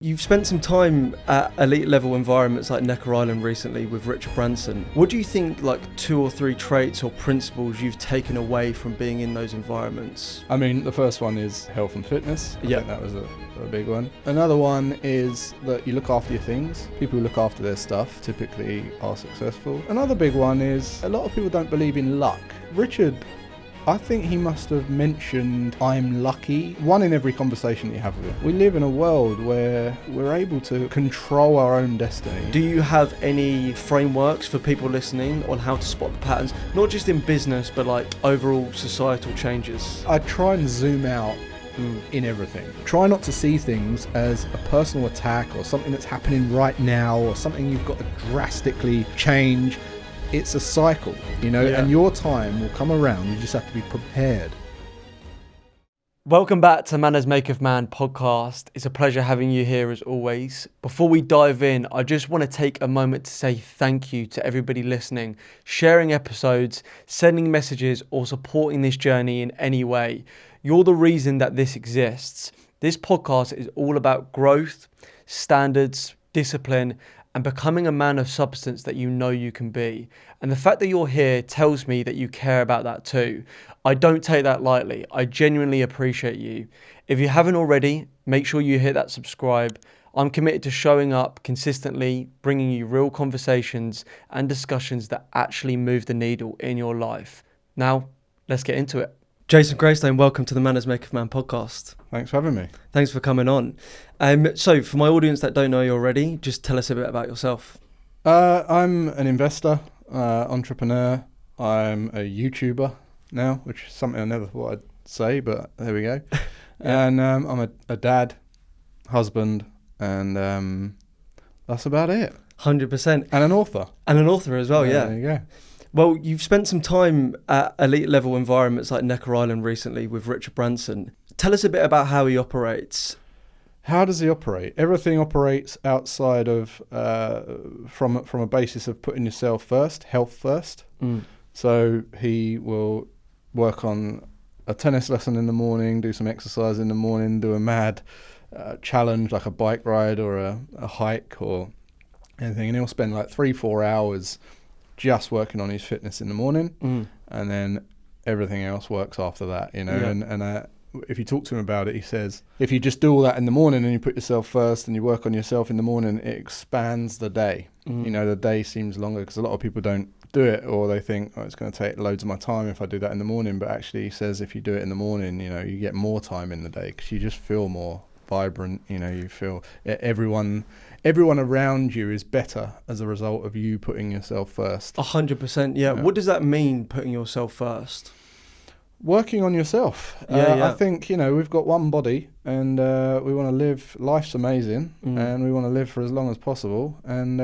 You've spent some time at elite level environments like Necker Island recently with Richard Branson. What do you think, like 2 or 3 traits or principles you've taken away from being in those environments? I mean, the first one is health and fitness. I think that was a big one. Another one is that you look after your things. People who look after their stuff typically are successful. Another big one is a lot of people don't believe in luck. Richard, I think he must have mentioned I'm lucky. One in every conversation that you have with him. We live in a world where we're able to control our own destiny. Do you have any frameworks for people listening on how to spot the patterns, not just in business, but like overall societal changes? I try and zoom out in everything. Try not to see things as a personal attack or something that's happening right now or something you've got to drastically change. It's a cycle, and your time will come around. You just have to be prepared. Welcome back to Manners Maketh Man podcast. It's a pleasure having you here as always. Before we dive in, I just want to take a moment to say thank you to everybody listening, sharing episodes, sending messages, or supporting this journey in any way. You're the reason that this exists. This podcast is all about growth, standards, discipline, and becoming a man of substance that you know you can be. And the fact that you're here tells me that you care about that too. I don't take that lightly. I genuinely appreciate you. If you haven't already, make sure you hit that subscribe. I'm committed to showing up consistently, bringing you real conversations and discussions that actually move the needle in your life. Now, let's get into it. Jason Graystone, welcome to the Manners Maketh Man podcast. Thanks for having me. Thanks for coming on. So for my audience that don't know you already, just tell us a bit about yourself. I'm an investor, entrepreneur. I'm a YouTuber now, which is something I never thought I'd say, but there we go. And I'm a dad, husband, and that's about it. 100%. And an author. And an author as well, yeah. There you go. Well, you've spent some time at elite level environments like Necker Island recently with Richard Branson. Tell us a bit about how he operates. How does he operate? Everything operates outside of, from a basis of putting yourself first, health first. So he will work on a tennis lesson in the morning, do some exercise in the morning, do a mad challenge like a bike ride or a hike or anything. And he'll spend like 3-4 hours just working on his fitness in the morning, and then everything else works after that, and if you talk to him about it, he says if you just do all that in the morning and you put yourself first and you work on yourself in the morning, it expands the day. The day seems longer because a lot of people don't do it, or they think, it's going to take loads of my time if I do that in the morning. But actually he says if you do it in the morning, you get more time in the day because you just feel more vibrant. You feel everyone around you is better as a result of you putting yourself first. 100%. Yeah. What does that mean, putting yourself first? Working on yourself. I think, we've got one body and we want to live. Life's amazing and we want to live for as long as possible. And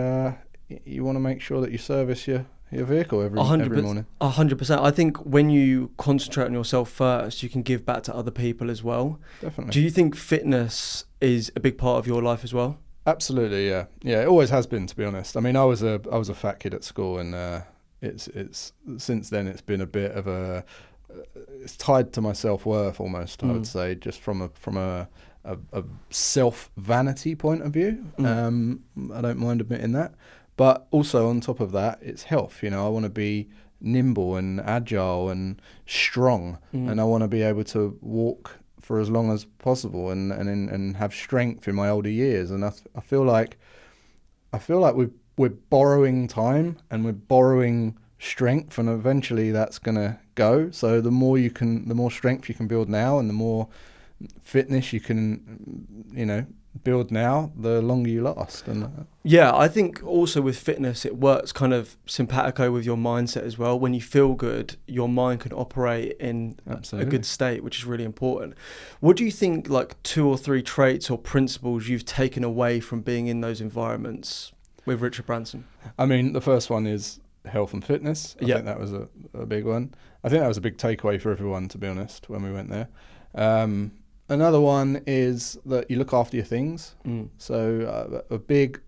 you want to make sure that you service your vehicle every morning. 100%. I think when you concentrate on yourself first, you can give back to other people as well. Definitely. Do you think fitness is a big part of your life as well? Absolutely, yeah. Yeah, it always has been, to be honest. I mean, I was a fat kid at school, and it's since then it's been a bit of it's tied to my self-worth almost. I would say, just from a self-vanity point of view. I don't mind admitting that. But also on top of that, it's health. I want to be nimble and agile and strong, and I want to be able to walk for as long as possible and have strength in my older years. And I feel like we're borrowing time and we're borrowing strength, and eventually that's gonna go. So the more strength you can build now, and the more fitness you can, build now, the longer you last. And I think also with fitness, it works kind of simpatico with your mindset as well. When you feel good, your mind can operate in a good state, which is really important. What do you think, like 2 or 3 traits or principles you've taken away from being in those environments with Richard Branson? I mean, the first one is health and fitness. I think that was a big one. I think that was a big takeaway for everyone, to be honest, when we went there. Another one is that you look after your things. So a big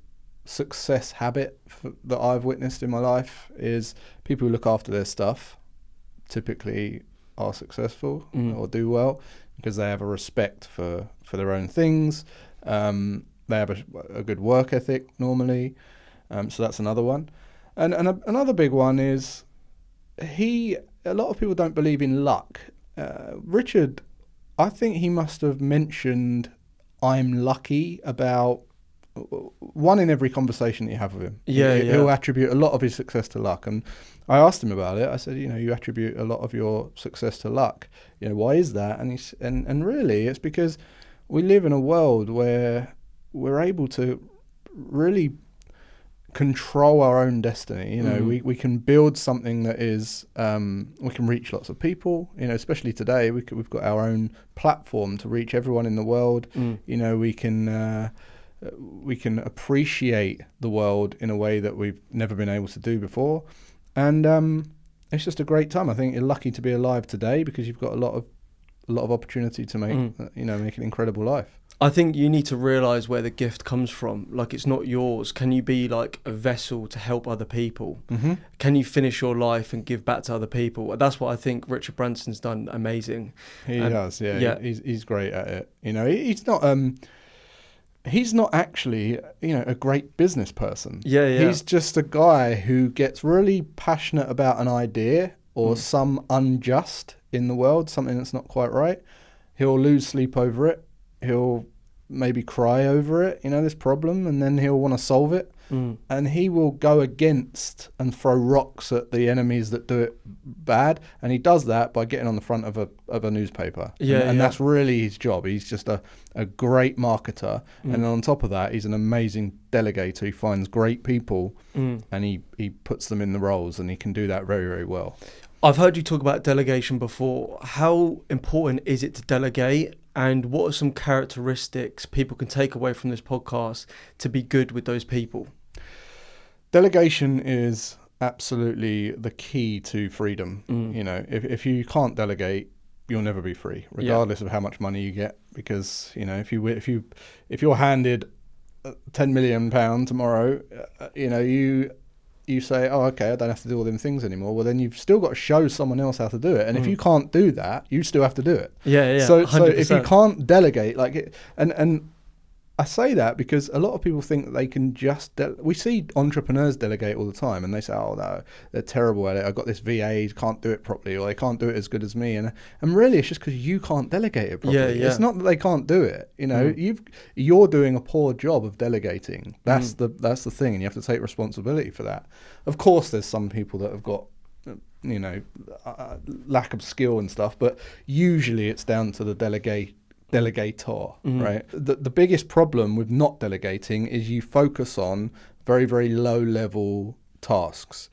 success habit that I've witnessed in my life is people who look after their stuff typically are successful or do well because they have a respect for their own things. They have a good work ethic normally. So that's another one. And another big one is a lot of people don't believe in luck. Richard, I think he must have mentioned I'm lucky about one in every conversation that you have with him. He'll attribute a lot of his success to luck. And I asked him about it. I said, you attribute a lot of your success to luck. Why is that? And really it's because we live in a world where we're able to really control our own destiny. We can build something that is we can reach lots of people, especially today. We've got our own platform to reach everyone in the world. We can appreciate the world in a way that we've never been able to do before, and it's just a great time. I think you're lucky to be alive today because you've got a lot of opportunity to make make an incredible life. I think you need to realise where the gift comes from. Like, it's not yours. Can you be like a vessel to help other people? Mm-hmm. Can you finish your life and give back to other people? That's what I think Richard Branson's done amazing. He does, yeah. He's great at it. He's not actually, a great business person. Yeah. He's just a guy who gets really passionate about an idea or some unjust in the world, something that's not quite right. He'll lose sleep over it. He'll maybe cry over it, this problem, and then he'll want to solve it. And he will go against and throw rocks at the enemies that do it bad. And he does that by getting on the front of a newspaper. And that's really his job. He's just a great marketer. And on top of that, he's an amazing delegator. He finds great people and he puts them in the roles, and he can do that very, very well. I've heard you talk about delegation before. How important is it to delegate? And what are some characteristics people can take away from this podcast to be good with those people? Delegation is absolutely the key to freedom. If you can't delegate, you'll never be free, regardless of how much money you get. Because if you're handed £10 million tomorrow, you say, oh, okay, I don't have to do all them things anymore. Well, then you've still got to show someone else how to do it. And if you can't do that, you still have to do it. Yeah. So if you can't delegate, and I say that because a lot of people think that they can just, we see entrepreneurs delegate all the time, and they say, oh, no, they're terrible at it. I've got this VA, he can't do it properly, or they can't do it as good as me. And really, it's just because you can't delegate it properly. It's not that they can't do it. You're doing a poor job of delegating. That's the thing, and you have to take responsibility for that. Of course, there's some people that have got lack of skill and stuff, but usually it's down to the delegator, right? The biggest problem with not delegating is you focus on very, very low level tasks.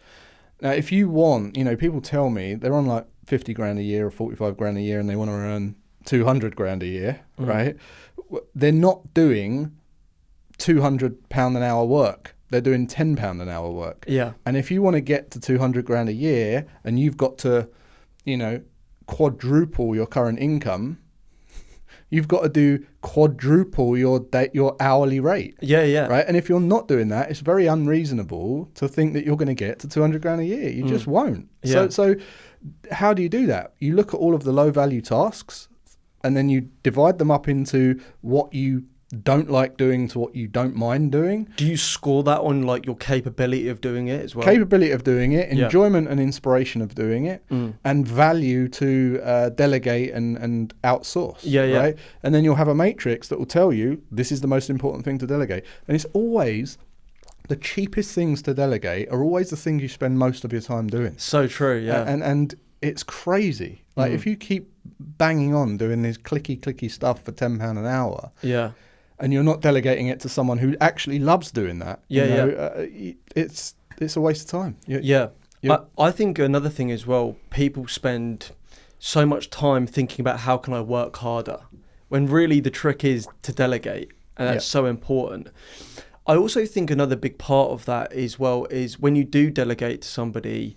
Now, if you want, people tell me they're on like 50 grand a year or 45 grand a year and they want to earn 200 grand a year, right? They're not doing £200 an hour work. They're doing £10 an hour work. Yeah. And if you want to get to 200 grand a year and you've got to, quadruple your current income, you've got to do quadruple your hourly rate. Yeah. Right? And if you're not doing that, it's very unreasonable to think that you're going to get to 200 grand a year. You just won't. Yeah. So how do you do that? You look at all of the low value tasks and then you divide them up into what you don't like doing to what you don't mind doing. Do you score that on like your capability of doing it as well? Capability of doing it, enjoyment and inspiration of doing it, and value to delegate and outsource. Right? And then you'll have a matrix that will tell you this is the most important thing to delegate. And it's always the cheapest things to delegate are always the things you spend most of your time doing. So true, yeah. And it's crazy. Like if you keep banging on doing this clicky stuff for £10 an hour. Yeah. And you're not delegating it to someone who actually loves doing that. It's a waste of time. I think another thing as well, people spend so much time thinking about how can I work harder, when really the trick is to delegate, and that's so important. I also think another big part of that is when you do delegate to somebody,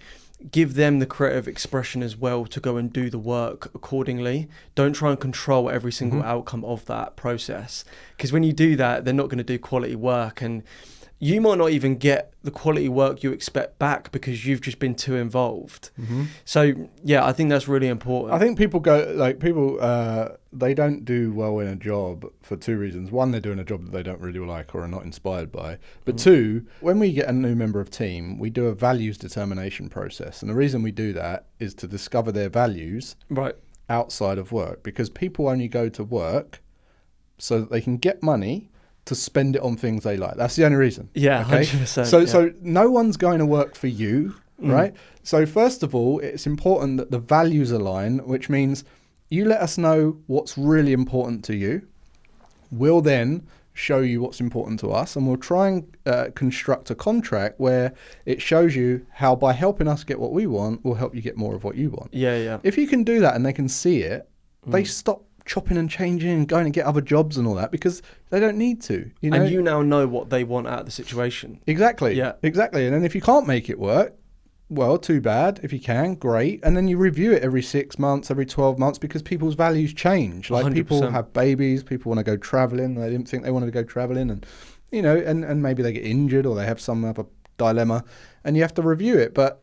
give them the creative expression as well to go and do the work accordingly. Don't try and control every single outcome of that process, because when you do that, they're not going to do quality work. And you might not even get the quality work you expect back because you've just been too involved. So yeah, I think that's really important. I think people they don't do well in a job for two reasons. One, they're doing a job that they don't really like or are not inspired by. But two, when we get a new member of team, we do a values determination process. And the reason we do that is to discover their values outside of work, because people only go to work so that they can get money to spend it on things they like. That's the only reason. Yeah, okay? 100%. So no one's going to work for you, right? So first of all, it's important that the values align, which means you let us know what's really important to you. We'll then show you what's important to us, and we'll try and construct a contract where it shows you how, by helping us get what we want, we'll help you get more of what you want. Yeah. If you can do that and they can see it, they stop chopping and changing and going to get other jobs and all that, because they don't need to. You know? And you now know what they want out of the situation. Exactly. Yeah. Exactly. And then if you can't make it work, well, too bad. If you can, great. And then you review it every 6 months, every 12 months, because people's values change. Like 100%. People have babies, people want to go traveling. They didn't think they wanted to go traveling, and you know, and maybe they get injured or they have some other dilemma, and you have to review it. But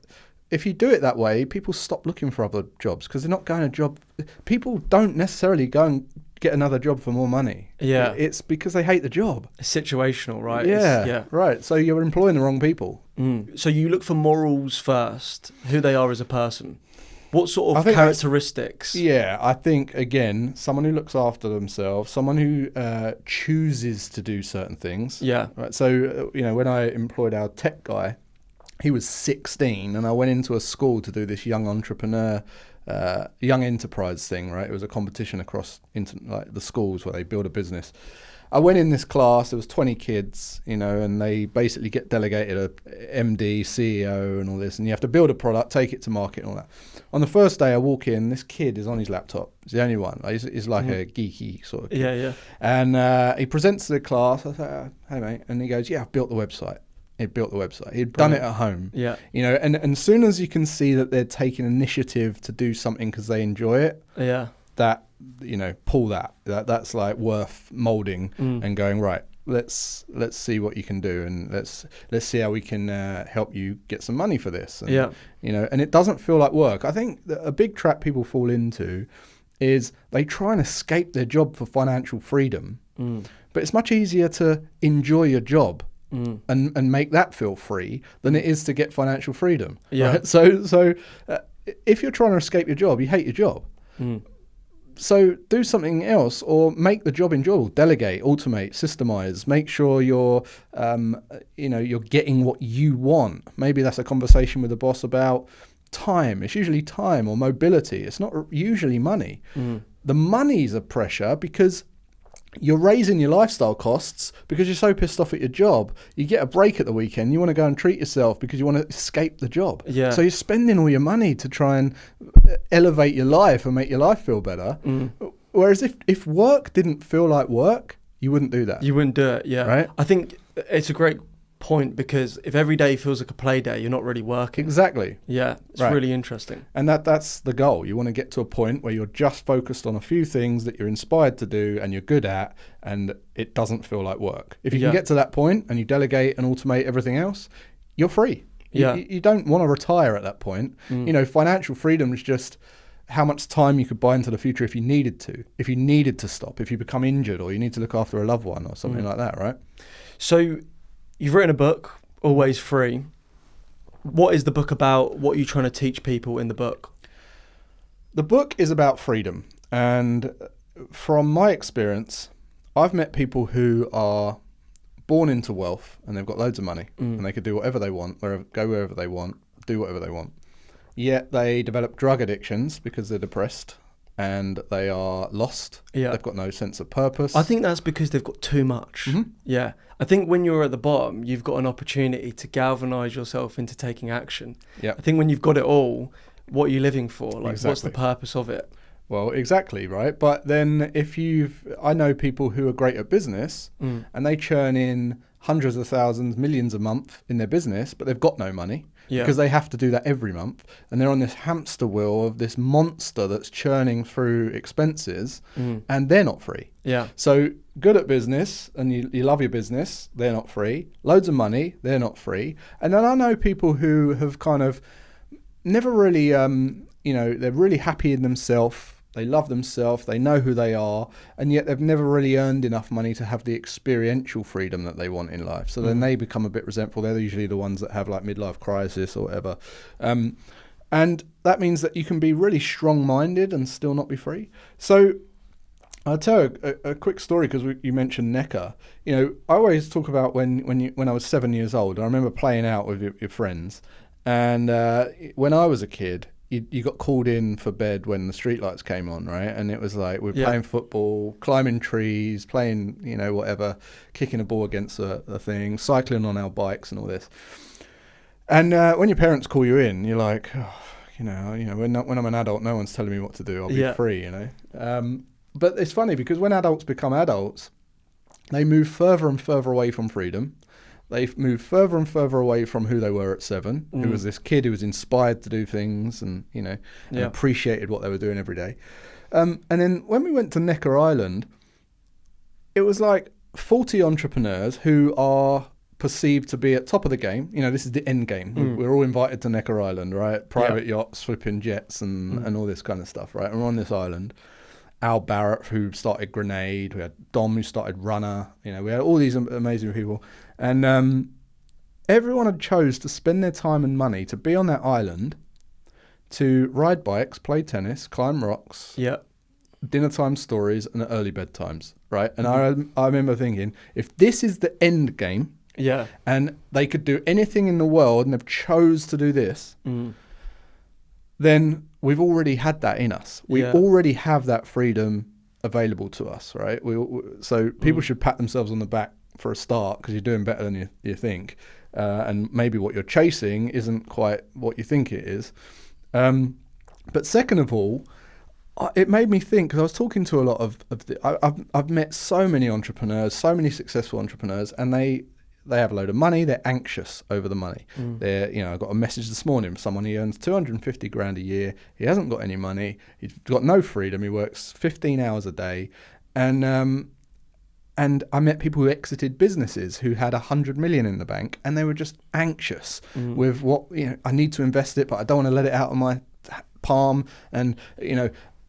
if you do it that way, people stop looking for other jobs because they're not going to job. People don't necessarily go and get another job for more money. Yeah. It's because they hate the job. It's situational, right? Yeah. Right. So you're employing the wrong people. So you look for morals first, who they are as a person. What sort of characteristics? Yeah, I think, again, someone who looks after themselves, someone who chooses to do certain things. Yeah. Right. So, you know, when I employed our tech guy, he was 16, and I went into a school to do this young entrepreneur, young enterprise thing, right? It was a competition across like the schools where they build a business. I went in this class, there was 20 kids, you know, and they basically get delegated a MD, CEO and all this, and you have to build a product, take it to market and all that. On the first day I walk in, this kid is on his laptop. He's the only one. He's like a geeky sort of kid. Yeah. And he presents to the class. I say, hey mate, and he goes, yeah, I've built the website. He'd built the website. He'd done it at home. Yeah. You know, and as soon as you can see that they're taking initiative to do something because they enjoy it, that, you know, pull that's like worth molding and going, right, let's see what you can do, and let's see how we can help you get some money for this. And, you know, and it doesn't feel like work. I think that a big trap people fall into is they try and escape their job for financial freedom, but it's much easier to enjoy your job and make that feel free than it is to get financial freedom. Yeah. Right? So if you're trying to escape your job, you hate your job. So do something else, or make the job enjoyable. Delegate, automate, systemize. Make sure you're getting what you want. Maybe that's a conversation with the boss about time. It's usually time or mobility. It's not usually money. The money's a pressure because you're raising your lifestyle costs because you're so pissed off at your job. You get a break at the weekend, you want to go and treat yourself because you want to escape the job. Yeah. So you're spending all your money to try and elevate your life and make your life feel better. Whereas if work didn't feel like work, you wouldn't do that. You wouldn't do it, yeah. Right? I think it's a great point, because if every day feels like a play day, you're not really working. Exactly. Yeah, it's Right. really interesting. And that's the goal. You want to get to a point where you're just focused on a few things that you're inspired to do and you're good at, and it doesn't feel like work. If you can get to that point and you delegate and automate everything else, you're free. You don't want to retire at that point. You know, financial freedom is just how much time you could buy into the future if you needed to stop, if you become injured or you need to look after a loved one or something like that, right? So you've written a book, Always Free. What is the book about? What are you trying to teach people in the book? The book is about freedom. And from my experience, I've met people who are born into wealth and they've got loads of money and they could do whatever they want, go wherever they want, do whatever they want. Yet they develop drug addictions because they're depressed and they are lost. Yeah. They've got no sense of purpose. I think that's because they've got too much. Yeah. I think when you're at the bottom, you've got an opportunity to galvanize yourself into taking action. Yeah. I think when you've got it all, what are you living for? Like, what's the purpose of it? Well, exactly, right? But then I know people who are great at business and they churn in hundreds of thousands, millions a month in their business, but they've got no money because they have to do that every month. And they're on this hamster wheel of this monster that's churning through expenses and they're not free. Yeah. So good at business and you love your business, they're not free. Loads of money, they're not free. And then I know people who have kind of never really, they're really happy in themselves. They love themselves, they know who they are, and yet they've never really earned enough money to have the experiential freedom that they want in life. So then they become a bit resentful. They're usually the ones that have like midlife crisis or whatever. And that means that you can be really strong-minded and still not be free. So I'll tell a quick story because you mentioned Necker. I always talk about when I was 7 years old. I remember playing out with your friends. And when I was a kid, you got called in for bed when the streetlights came on, right? And it was like we're playing football, climbing trees, playing, whatever, kicking a ball against a thing, cycling on our bikes and all this. And when your parents call you in, you're like, when I'm an adult, no one's telling me what to do. I'll be free, But it's funny because when adults become adults, they move further and further away from freedom. They moved further and further away from who they were at 7, who was this kid who was inspired to do things and, and appreciated what they were doing every day. And then when we went to Necker Island, it was like 40 entrepreneurs who are perceived to be at top of the game. This is the end game. We're all invited to Necker Island, right? Private yachts, flipping jets and all this kind of stuff, right? And we're on this island. Al Barrett, who started Grenade. We had Dom, who started Runner. We had all these amazing people. And everyone had chose to spend their time and money to be on that island, to ride bikes, play tennis, climb rocks, dinner time stories, and early bedtimes, right? And I remember thinking, if this is the end game, and they could do anything in the world and they've chose to do this, then we've already had that in us. We already have that freedom available to us, right? So people should pat themselves on the back for a start because you're doing better than you think. And maybe what you're chasing isn't quite what you think it is. But second of all, it made me think, because I was talking to a lot of I've met so many entrepreneurs, so many successful entrepreneurs, and they have a load of money. They're anxious over the money. I got a message this morning from someone. He earns 250 grand a year. He hasn't got any money. He's got no freedom. He works 15 hours a day. And I met people who exited businesses who had 100 million in the bank, and they were just anxious with what, I need to invest it, but I don't want to let it out of my palm. And,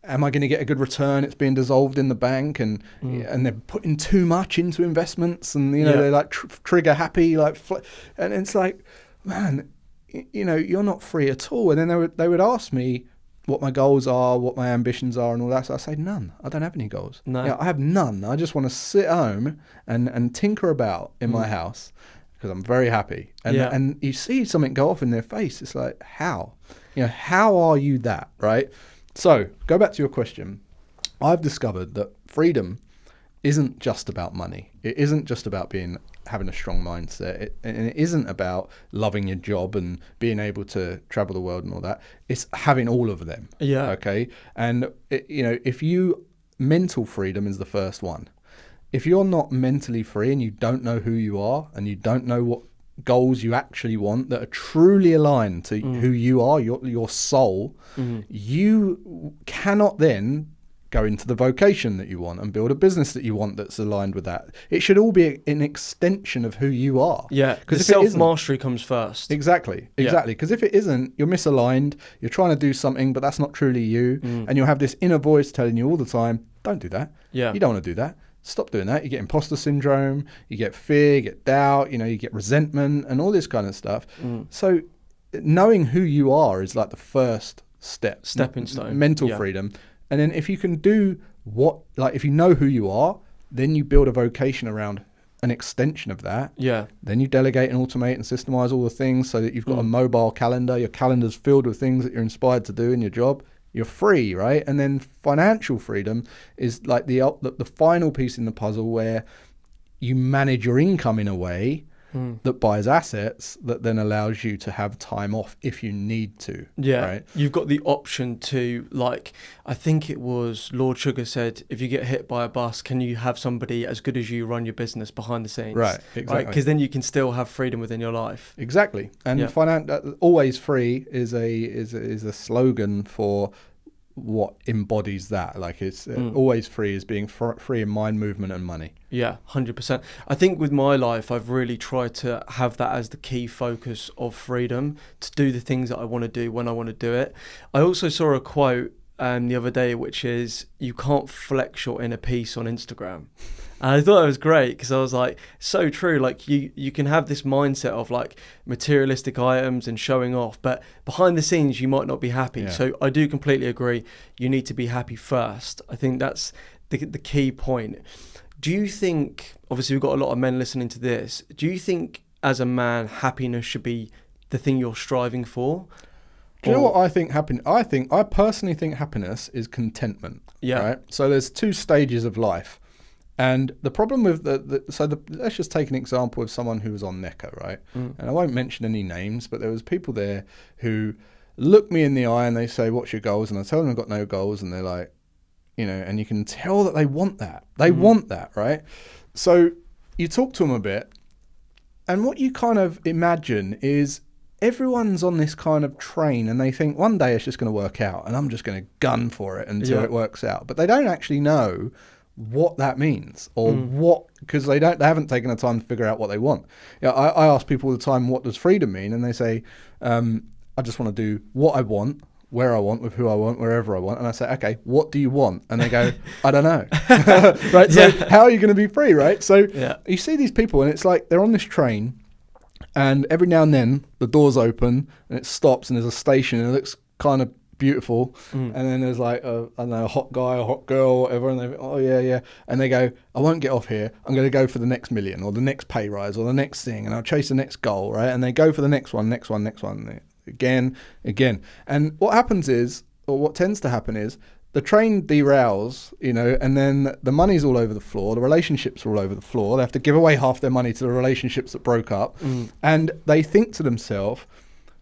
am I going to get a good return? It's being dissolved in the bank, and they're putting too much into investments, and they're like trigger happy, and it's like, man, you're not free at all. And then they would ask me what my goals are, what my ambitions are, and all that. So I say none. I don't have any goals. No, I have none. I just want to sit home and tinker about in my house because I'm very happy. And you see something go off in their face. It's like, how? How are you that, right? So, go back to your question. I've discovered that freedom isn't just about money. It isn't just about having a strong mindset. And it isn't about loving your job and being able to travel the world and all that. It's having all of them. Yeah. Okay? And, mental freedom is the first one. If you're not mentally free and you don't know who you are and you don't know what goals you actually want that are truly aligned to who you are, your soul, you cannot then go into the vocation that you want and build a business that you want that's aligned with that. It should all be an extension of who you are. Yeah, because self-mastery comes first. Exactly. Because if it isn't, you're misaligned, you're trying to do something, but that's not truly you, and you'll have this inner voice telling you all the time, don't do that. Yeah. You don't want to do that. Stop doing that. You get imposter syndrome, you get fear, you get doubt, you get resentment and all this kind of stuff. So knowing who you are is like the first stepping stone. Mental freedom. And then if you can do if you know who you are, then you build a vocation around an extension of that. Yeah. Then you delegate and automate and systemize all the things so that you've got a mobile calendar. Your calendar's filled with things that you're inspired to do in your job. You're free, right? And then financial freedom is like the final piece in the puzzle where you manage your income in a way that buys assets that then allows you to have time off if you need to. Yeah, right? You've got the option to, like, I think it was Lord Sugar said, if you get hit by a bus, can you have somebody as good as you run your business behind the scenes? Right, exactly. Because then you can still have freedom within your life. Exactly. And always free is a slogan for what embodies that. Like, it's always free is being free in mind, movement and money. Yeah, 100%. I think with my life, I've really tried to have that as the key focus of freedom, to do the things that I want to do when I want to do it. I also saw a quote the other day, which is, you can't flex your inner peace on Instagram. And I thought it was great, because I was like, so true. Like, you can have this mindset of like materialistic items and showing off, but behind the scenes you might not be happy. Yeah. So I do completely agree. You need to be happy first. I think that's the key point. Do you think, obviously we've got a lot of men listening to this, do you think as a man happiness should be the thing you're striving for? Do you know what I think I personally think happiness is contentment. Yeah. Right? So there's two stages of life. And the problem with let's just take an example of someone who was on Necker, right? And I won't mention any names, but there was people there who look me in the eye and they say, what's your goals? And I tell them I've got no goals. And they're like, and you can tell that they want that. They want that, right? So you talk to them a bit, and what you kind of imagine is everyone's on this kind of train and they think one day it's just going to work out and I'm just going to gun for it until it works out. But they don't actually know what that means or because they haven't taken the time to figure out what they want. I ask people all the time, what does freedom mean? And they say, I just want to do what I want, where I want, with who I want, wherever I want. And I say, okay, what do you want? And they go, I don't know. Right? So how are you going to be free? Right? So you see these people and it's like they're on this train and every now and then the doors open and it stops and there's a station and it looks kind of beautiful, and then there's like a hot guy, a hot girl, whatever, and they, oh yeah, and they go, I won't get off here, I'm going to go for the next million or the next pay rise or the next thing, and I'll chase the next goal, right? And they go for the next one, again, and what happens is, or what tends to happen is, the train derails, and then the money's all over the floor, the relationships are all over the floor, they have to give away half their money to the relationships that broke up, and they think to themselves,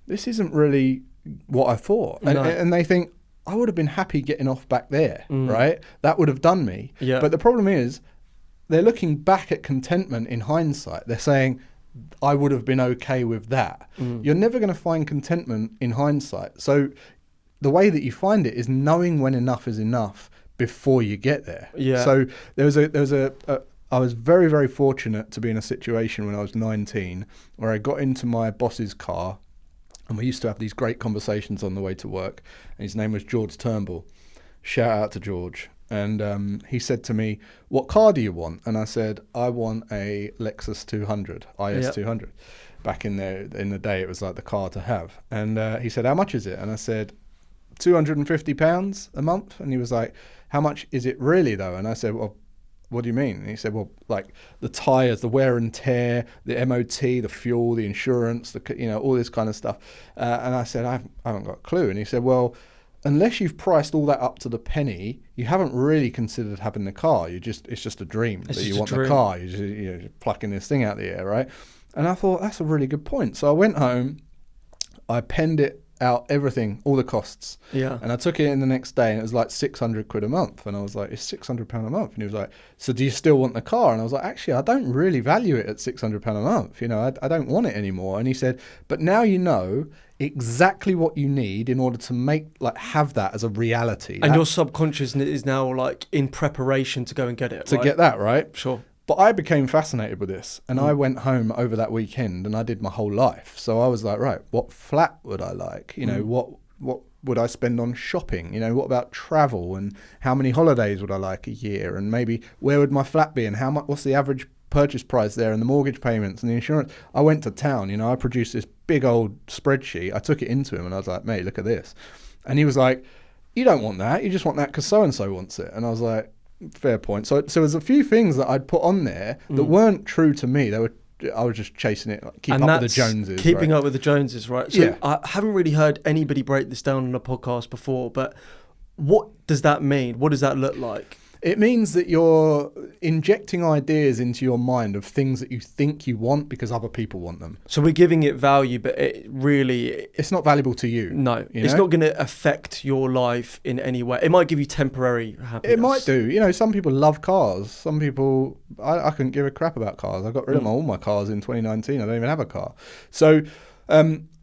this isn't really what I thought. And they think, I would have been happy getting off back there, right? That would have done me. Yeah. But the problem is, they're looking back at contentment in hindsight. They're saying, I would have been okay with that. You're never going to find contentment in hindsight. So the way that you find it is knowing when enough is enough before you get there. Yeah. So I was very, very fortunate to be in a situation when I was 19 where I got into my boss's car. And we used to have these great conversations on the way to work. And his name was George Turnbull. Shout out to George. And he said to me, what car do you want? And I said, I want a Lexus 200, IS 200. Back in the day, it was like the car to have. And he said, how much is it? And I said, £250 a month. And he was like, how much is it really though? And I said, well, what do you mean? And he said, well, like the tires, the wear and tear, the MOT, the fuel, the insurance, all this kind of stuff. And I said, I haven't got a clue. And he said, well, unless you've priced all that up to the penny, you haven't really considered having the car. It's just a dream that you want the car. You're just plucking this thing out of the air, right? And I thought, that's a really good point. So I went home, I penned it out, everything, all the costs. Yeah. And I took it in the next day and it was like 600 quid a month. And I was like, it's £600 a month. And he was like, so do you still want the car? And I was like, actually, I don't really value it at £600 a month. I don't want it anymore. And he said, but now you know exactly what you need in order to have that as a reality. And your subconscious is now like in preparation to go and get it. To get that, right? Sure. But I became fascinated with this and I went home over that weekend and I did my whole life. So I was like, right, what flat would I like? What would I spend on shopping? What about travel and how many holidays would I like a year? And maybe where would my flat be and what's the average purchase price there and the mortgage payments and the insurance? I went to town, I produced this big old spreadsheet. I took it into him and I was like, mate, look at this. And he was like, you don't want that. You just want that because so-and-so wants it. And I was like, fair point. So there's a few things that I'd put on there that weren't true to me. I was just chasing it, keep up with the Joneses. Keeping up with the Joneses, right? So I haven't really heard anybody break this down on a podcast before, but what does that mean? What does that look like? It means that you're injecting ideas into your mind of things that you think you want because other people want them. So we're giving it value, but it's not valuable to you. No, it's not going to affect your life in any way. It might give you temporary happiness. It might do. You know, some people love cars. Some people, I couldn't give a crap about cars. I got rid of all my cars in 2019. I don't even have a car. So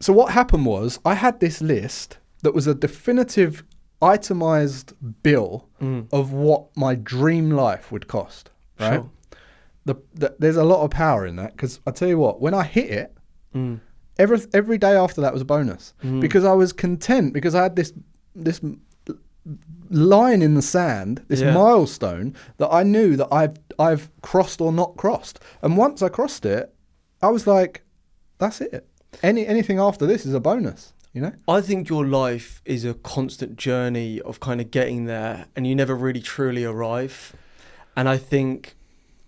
what happened was I had this list that was a definitive itemized bill of what my dream life would cost, right? Sure. There's a lot of power in that, because I tell you what, when I hit it, every day after that was a bonus, because I was content, because I had this line in the sand, this milestone that I knew that I've crossed or not crossed. And once I crossed it, I was like, that's it. Anything after this is a bonus. You know? I think your life is a constant journey of kind of getting there, and you never really truly arrive. And I think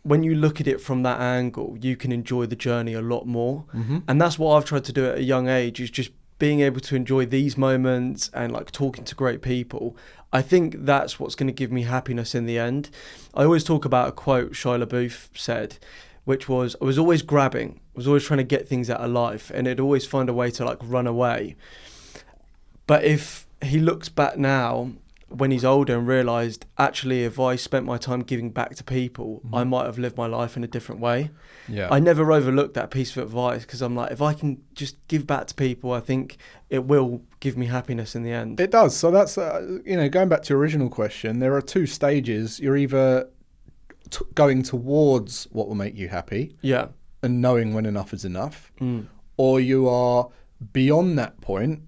when you look at it from that angle, you can enjoy the journey a lot more. And that's what I've tried to do at a young age, is just being able to enjoy these moments and like talking to great people. I think that's what's going to give me happiness in the end. I always talk about a quote Shia LaBeouf said, which was, I was always grabbing, I was always trying to get things out of life, and it'd always find a way to like run away. But if he looks back now, when he's older, and realised, actually, if I spent my time giving back to people, I might have lived my life in a different way. Yeah. I never overlooked that piece of advice, because I'm like, if I can just give back to people, I think it will give me happiness in the end. It does. So that's, going back to your original question, there are two stages. You're either going towards what will make you happy, and knowing when enough is enough, or you are beyond that point,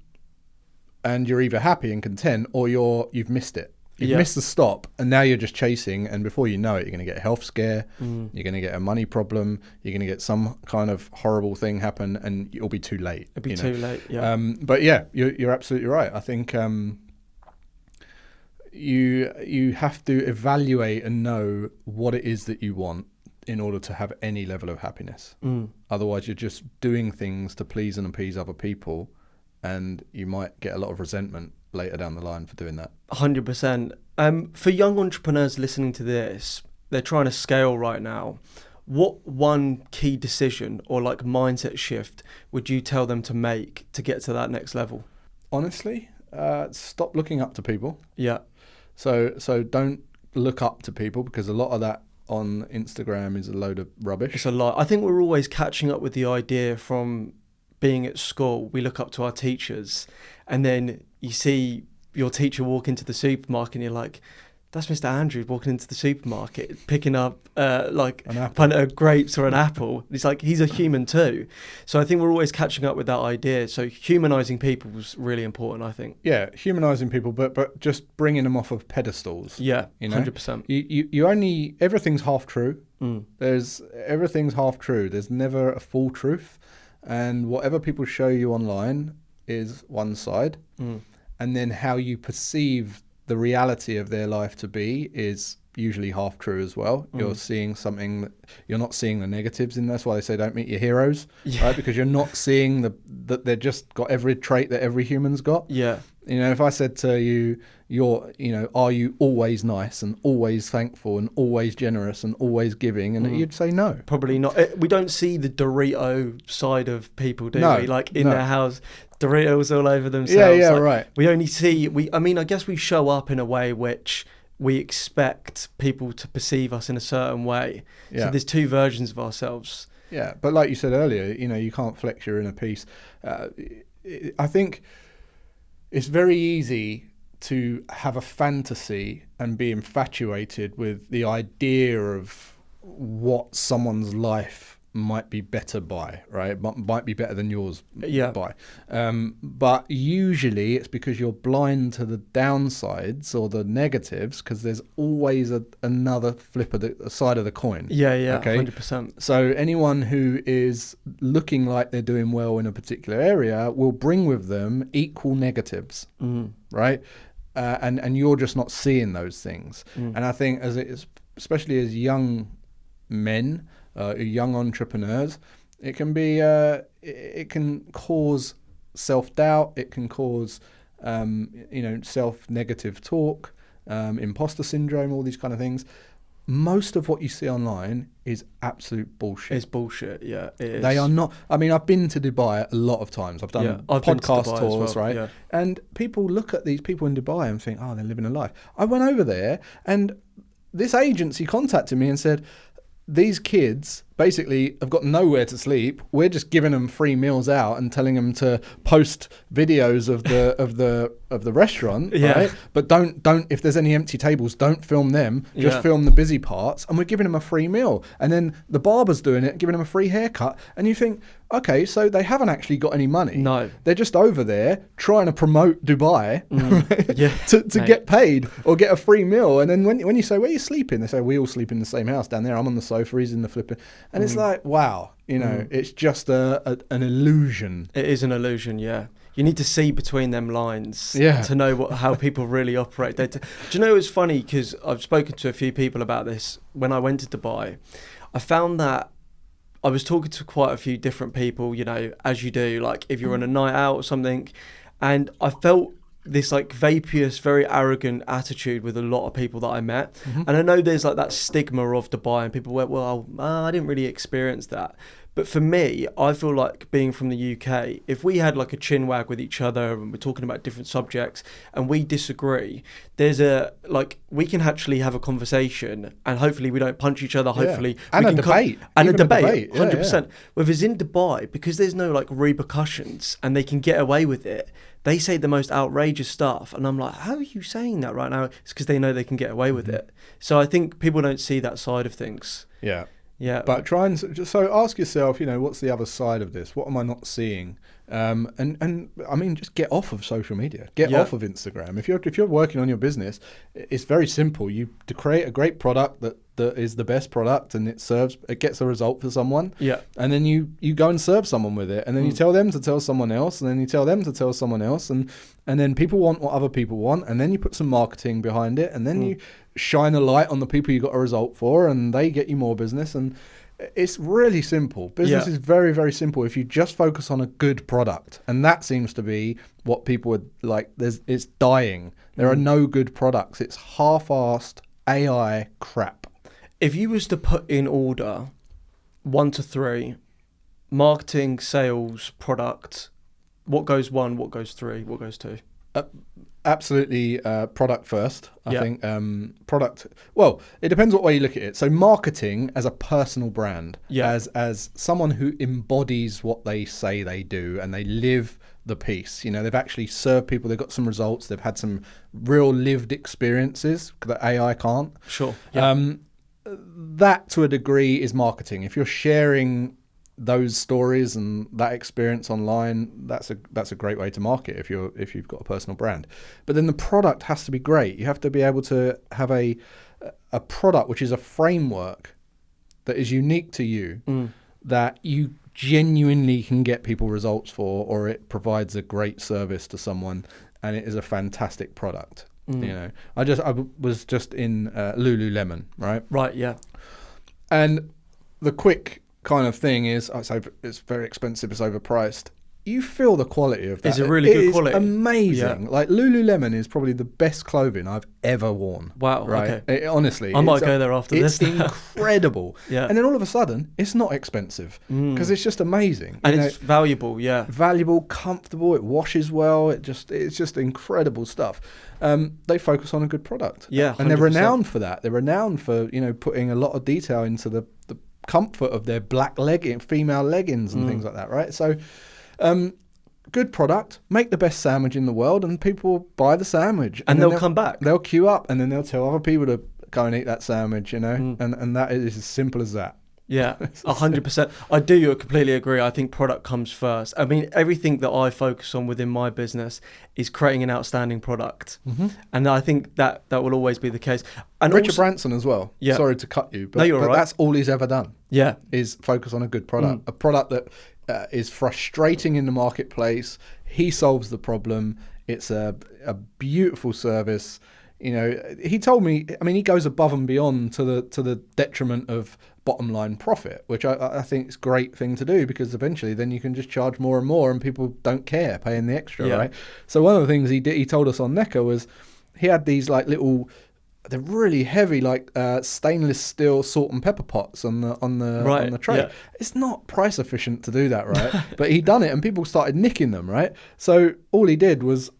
and you're either happy and content, or you've missed it. You've missed the stop, and now you're just chasing, and before you know it, you're going to get a health scare, you're going to get a money problem, you're going to get some kind of horrible thing happen, and you'll be too late. It'll be too late, yeah. But yeah, you're absolutely right. I think you have to evaluate and know what it is that you want in order to have any level of happiness. Otherwise, you're just doing things to please and appease other people, and you might get a lot of resentment later down the line for doing that. 100%. For young entrepreneurs listening to this, they're trying to scale right now. What one key decision or like mindset shift would you tell them to make to get to that next level? Honestly, stop looking up to people. Yeah. So don't look up to people, because a lot of that on Instagram is a load of rubbish. It's a lot. I think we're always catching up with the idea from being at school. We look up to our teachers, and then you see your teacher walk into the supermarket and you're like, that's Mr. Andrews walking into the supermarket, picking up like a pint of grapes or an apple. It's like, he's a human too. So I think we're always catching up with that idea. So humanizing people was really important, I think. Yeah, humanizing people, but just bringing them off of pedestals. Yeah, you know? 100%. You only, everything's half true. Everything's half true. There's never a full truth. And whatever people show you online is one side. And then how you perceive the reality of their life to be is usually half true as well. You're seeing something that you're not seeing the negatives in. That's why they say don't meet your heroes, right? Because you're not seeing that they've just got every trait that every human's got. Yeah. You know, if I said to you, are you always nice and always thankful and always generous and always giving? And you'd say no. Probably not. We don't see the Dorito side of people, do we? Like in their house, Doritos all over themselves. Yeah, like, right. We only see, I guess we show up in a way which we expect people to perceive us in a certain way. Yeah. So there's two versions of ourselves. Yeah, but like you said earlier, you can't flex your inner peace. I think it's very easy to have a fantasy and be infatuated with the idea of what someone's life might be better by, right? Might be better than yours by. But usually it's because you're blind to the downsides or the negatives, because there's always another flip of the side of the coin. Yeah, okay? 100%. So anyone who is looking like they're doing well in a particular area will bring with them equal negatives, right? And you're just not seeing those things. And I think especially as young men, young entrepreneurs, it can be it can cause self-doubt, it can cause self-negative talk, imposter syndrome, all these kind of things. Most of what you see online is absolute bullshit. It's bullshit, yeah. It is. They are not. I mean, I've been to Dubai a lot of times. I've done podcast tours, right? Yeah. And people look at these people in Dubai and think, oh, they're living a life. I went over there and this agency contacted me and said, these kids basically have got nowhere to sleep. We're just giving them free meals out and telling them to post videos of the restaurant, right? But don't if there's any empty tables, don't film them. Just film the busy parts. And we're giving them a free meal. And then the barber's doing it, giving them a free haircut. And you think, okay, so they haven't actually got any money. No, they're just over there trying to promote Dubai to get paid or get a free meal. And then when you say, where are you sleeping? They say, we all sleep in the same house down there. I'm on the sofa, he's in the flipping. And it's like, wow, it's just an illusion. It is an illusion, yeah. You need to see between them lines to know how people really operate. Do you know, it's funny because I've spoken to a few people about this. When I went to Dubai, I found that I was talking to quite a few different people, you know, as you do, like if you're on a night out or something, and I felt this like vaporous, very arrogant attitude with a lot of people that I met. And I know there's like that stigma of Dubai and people went, well, I didn't really experience that. But for me, I feel like being from the UK, if we had like a chin wag with each other and we're talking about different subjects and we disagree, we can actually have a conversation and hopefully we don't punch each other. Hopefully. And a debate. And a debate, 100%. Whereas in Dubai, because there's no like repercussions and they can get away with it, they say the most outrageous stuff. And I'm like, how are you saying that right now? It's because they know they can get away with it. So I think people don't see that side of things. Yeah. Yeah. But try and so ask yourself, you know, what's the other side of this? What am I not seeing? And I mean, just get off of social media. Get off of Instagram. If you're working on your business, it's very simple. You to create a great product that is the best product and it gets a result for someone. Yeah. And then you go and serve someone with it, and then you tell them to tell someone else, and then you tell them to tell someone else, and then people want what other people want, and then you put some marketing behind it, and then you shine a light on the people you got a result for, and they get you more business. And it's really simple. Business is very, very simple if you just focus on a good product. And that seems to be what people would like. It's dying. There are no good products. It's half-assed AI crap. If you was to put in order 1 to 3, marketing, sales, product, what goes 1, what goes 3, what goes 2? Absolutely, product first. I think product. Well, it depends what way you look at it. So marketing as a personal brand, as someone who embodies what they say they do, and they live the piece. You know, they've actually served people. They've got some results. They've had some real lived experiences that AI can't. Sure. That to a degree is marketing. If you're sharing those stories and that experience online, that's a great way to market if you've got a personal brand. But then the product has to be great. You have to be able to have a product which is a framework that is unique to you, that you genuinely can get people results for, or it provides a great service to someone and it is a fantastic product. You know, I was just in Lululemon, right? Right, yeah. And the quick kind of thing is, it's very expensive, it's overpriced. You feel the quality of that. It's a really good quality. It's amazing. Yeah. Like Lululemon is probably the best clothing I've ever worn. Wow. Right? Okay. Honestly, I might go there after this. It's incredible. Yeah. And then all of a sudden, it's not expensive because it's just amazing. And it's valuable. Yeah. Valuable, comfortable. It washes well. It's just incredible stuff. They focus on a good product. Yeah. 100%. And they're renowned for that. They're renowned for putting a lot of detail into the comfort of their black female leggings and things like that. Right. So. Good product, make the best sandwich in the world, and people buy the sandwich. And they'll come back. They'll queue up, and then they'll tell other people to go and eat that sandwich, and that is as simple as that. Yeah, 100%. I do completely agree. I think product comes first. I mean, everything that I focus on within my business is creating an outstanding product. And I think that will always be the case. And Richard Branson as well. Yeah. Sorry to cut you, but, no, you're right. That's all he's ever done. Yeah. Is focus on a good product. A product that is frustrating in the marketplace. He solves the problem. It's a beautiful service. You know, he told me, I mean, he goes above and beyond to the detriment of bottom line profit, which I think is a great thing to do, because eventually then you can just charge more and more and people don't care paying the extra, right? So one of the things he told us on Necker was he had these like little, they're really heavy, like stainless steel salt and pepper pots on the tray. Yeah. It's not price efficient to do that, right? But he done it, and people started nicking them, right? So all he did was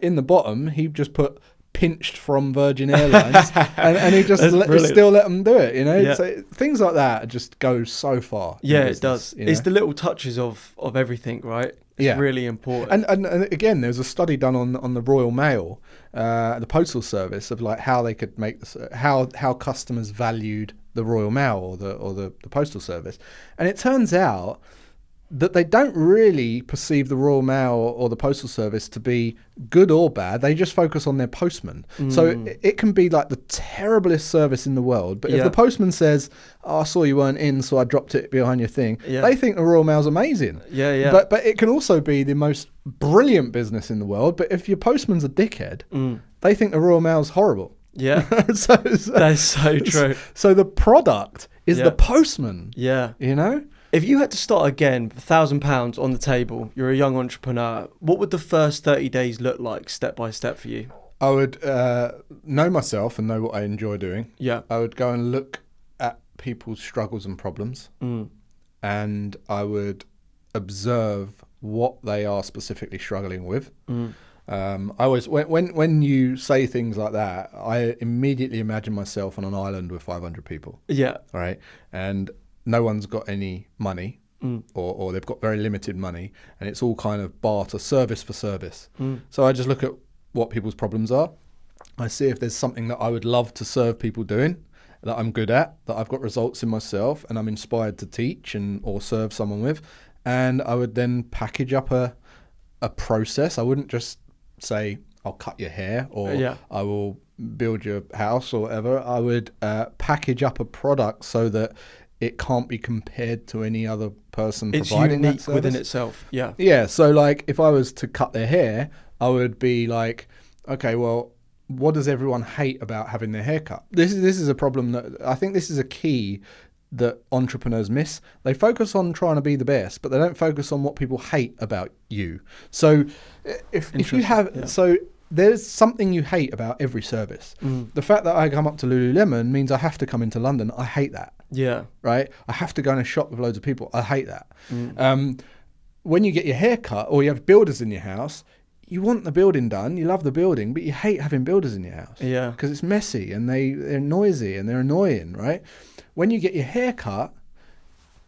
in the bottom, he just put pinched from Virgin Airlines, and he just still let them do it, you know. Yeah. So things like that just go so far. Yeah, business, it does. you know? It's the little touches of everything, right? It's really important. And again, there was a study done on the Royal Mail, the postal service, of like how they could make this, how customers valued the Royal Mail or the postal service, and it turns out that they don't really perceive the Royal Mail or the postal service to be good or bad. They just focus on their postman. So it can be like the terriblest service in the world, but if the postman says, "Oh, I saw you weren't in, so I dropped it behind your thing," they think the Royal Mail's amazing. But it can also be the most brilliant business in the world, but if your postman's a dickhead, they think the Royal Mail's horrible. So That's so true. So the product is the postman. You know? If you had to start again, £1,000 on the table, you're a young entrepreneur, what would the first 30 days look like step by step for you? I would know myself and know what I enjoy doing. I would go and look at people's struggles and problems, and I would observe what they are specifically struggling with. I always, when you say things like that, I immediately imagine myself on an island with 500 people. Right, and no one's got any money, or they've got very limited money, and it's all kind of barter, service for service. So I just look at what people's problems are. I see if there's something that I would love to serve people doing, that I'm good at, that I've got results in myself, and I'm inspired to teach or serve someone with. And I would then package up a process. I wouldn't just say, I'll cut your hair, or I will build your house, or whatever. I would package up a product so that it can't be compared to any other person providing that service. It's unique within itself. Yeah. So like, if I was to cut their hair, I would be like, okay, well, what does everyone hate about having their hair cut? This is a problem that I think this is a key that entrepreneurs miss. They focus on trying to be the best, but they don't focus on what people hate about you. So if you have, so there's something you hate about every service. The fact that I come up to Lululemon means I have to come into London. I hate that. Right? I have to go in a shop with loads of people. I hate that. When you get your hair cut, or you have builders in your house, you want the building done, you love the building, but you hate having builders in your house. Because it's messy, and they're noisy, and they're annoying, right? When you get your hair cut,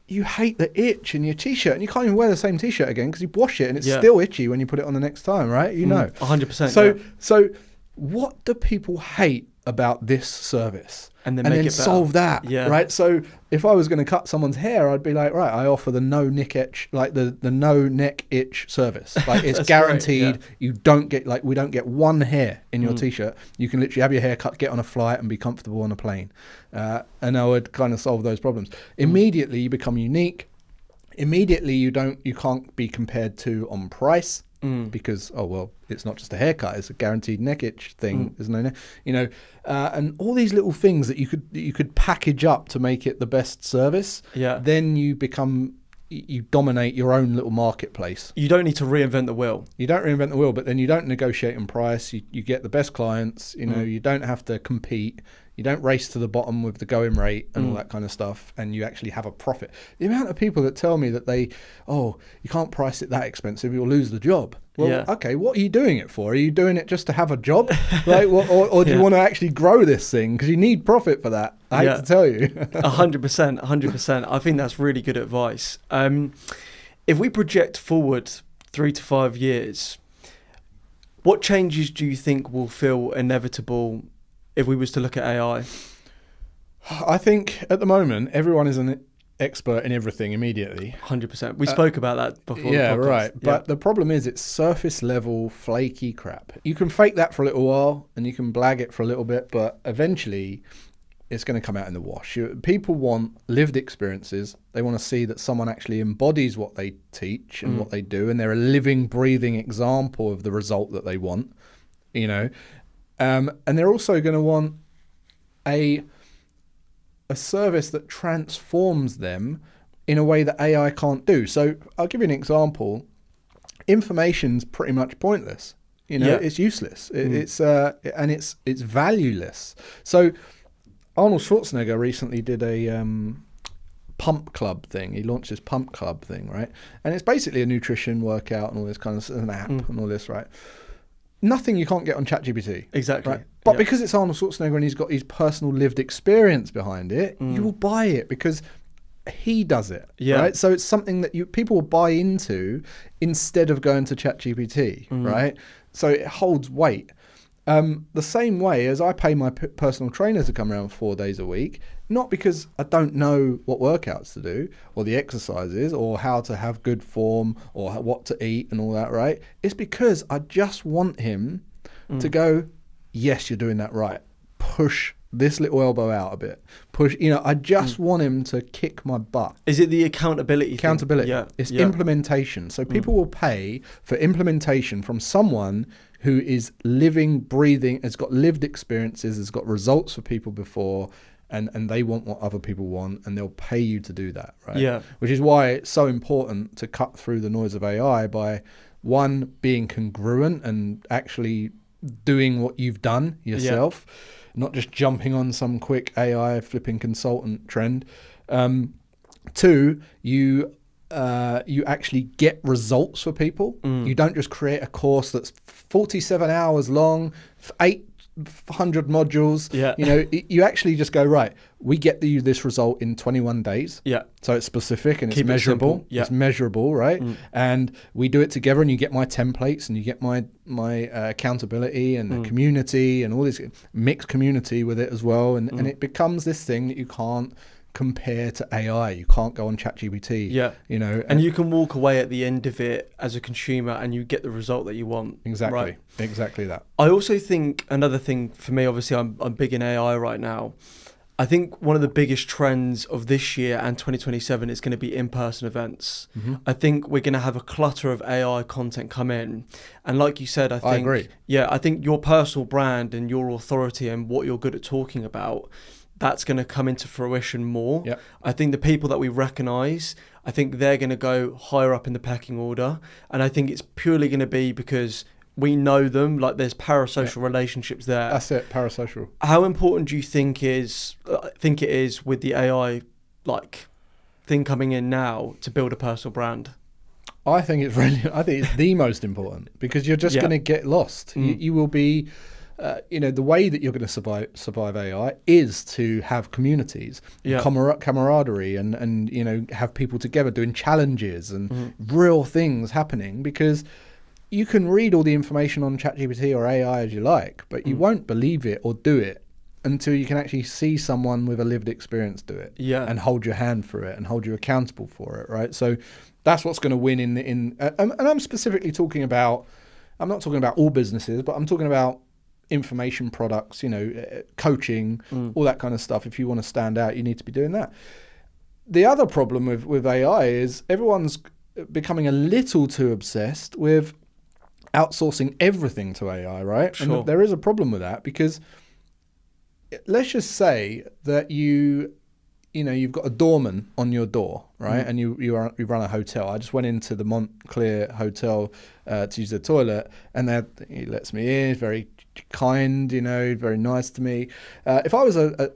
you hate the itch in your t-shirt, and you can't even wear the same t-shirt again because you wash it and it's still itchy when you put it on the next time, right? You know. 100%. So what do people hate about this service? And then solve that, right? So if I was going to cut someone's hair, I'd be like, right, I offer the no neck itch, like the no neck itch service. Like, it's guaranteed. You don't get, like, we don't get one hair in your t-shirt. You can literally have your hair cut, get on a flight, and be comfortable on a plane. And I would kind of solve those problems. Immediately you become unique. Immediately you can't be compared to on price. Because it's not just a haircut; it's a guaranteed neck itch thing. There's no, and all these little things that you could package up to make it the best service. Then you dominate your own little marketplace. You don't need to reinvent the wheel. You don't reinvent the wheel, but then you don't negotiate on price. You get the best clients. You don't have to compete. You don't race to the bottom with the going rate and all that kind of stuff, and you actually have a profit. The amount of people that tell me that you can't price it that expensive, you'll lose the job. Well, okay, what are you doing it for? Are you doing it just to have a job? Like, or do you want to actually grow this thing? Because you need profit for that. I hate to tell you. 100%. I think that's really good advice. If we project forward 3 to 5 years, what changes do you think will feel inevitable if we was to look at AI? I think at the moment, everyone is an expert in everything immediately. 100%. We spoke about that before. Yeah, the podcast. Right. But the problem is it's surface level, flaky crap. You can fake that for a little while and you can blag it for a little bit, but eventually it's going to come out in the wash. People want lived experiences. They want to see that someone actually embodies what they teach and what they do, and they're a living, breathing example of the result that they want, and they're also going to want a service that transforms them in a way that AI can't do. So I'll give you an example. Information's pretty much pointless. It's useless. It's valueless. So Arnold Schwarzenegger recently did a pump club thing. He launched this pump club thing, right? And it's basically a nutrition workout and all this kind of an app and all this, right? Nothing you can't get on ChatGPT. Exactly. Right? But because it's Arnold Schwarzenegger and he's got his personal lived experience behind it, you will buy it because he does it. Right? So it's something that people will buy into instead of going to ChatGPT, right? So it holds weight. The same way as I pay my personal trainer to come around 4 days a week, not because I don't know what workouts to do or the exercises or how to have good form or what to eat and all that, right? It's because I just want him to go, yes, you're doing that right. Push this little elbow out a bit. Push, I just want him to kick my butt. Is it the accountability thing? Yeah. It's implementation. So people will pay for implementation from someone who is living, breathing, has got lived experiences, has got results for people before, and they want what other people want, and they'll pay you to do that, right? Yeah. Which is why it's so important to cut through the noise of AI by, one, being congruent and actually doing what you've done yourself, not just jumping on some quick AI flipping consultant trend. Two, you actually get results for people. You don't just create a course that's 47 hours long, 800 modules. You actually just go, right, we get you this result in 21 days. So it's specific and it's measurable. It's measurable, right? And we do it together, and you get my templates and you get my accountability and the community and all this mixed community with it as well. And it becomes this thing that you can't compare to AI. You can't go on ChatGPT. And you can walk away at the end of it as a consumer and you get the result that you want. Exactly that. I also think another thing for me, obviously I'm big in AI right now. I think one of the biggest trends of this year and 2027 is going to be in-person events. I think we're going to have a clutter of AI content come in. And like you said, I agree. I think your personal brand and your authority and what you're good at talking about, that's going to come into fruition more. I think the people that we recognize, I think they're going to go higher up in the pecking order. And I think it's purely going to be because we know them, like there's parasocial relationships there. That's it, parasocial. How important do you think it is with the AI thing coming in now to build a personal brand? I think it's the most important, because you're just going to get lost. You will be... the way that you're going to survive AI is to have communities, camaraderie, and have people together doing challenges and real things happening, because you can read all the information on ChatGPT or AI as you like, but you won't believe it or do it until you can actually see someone with a lived experience do it and hold your hand for it and hold you accountable for it, right? So that's what's going to win and I'm specifically talking about, I'm not talking about all businesses, but I'm talking about information products, coaching, all that kind of stuff. If you want to stand out, you need to be doing that. The other problem with AI is everyone's becoming a little too obsessed with outsourcing everything to AI, right? Sure. And there is a problem with that, because let's just say that you've got a doorman on your door, right? And you run a hotel. I just went into the Montclair Hotel to use the toilet, and he lets me in. He's very kind, very nice to me. If I was a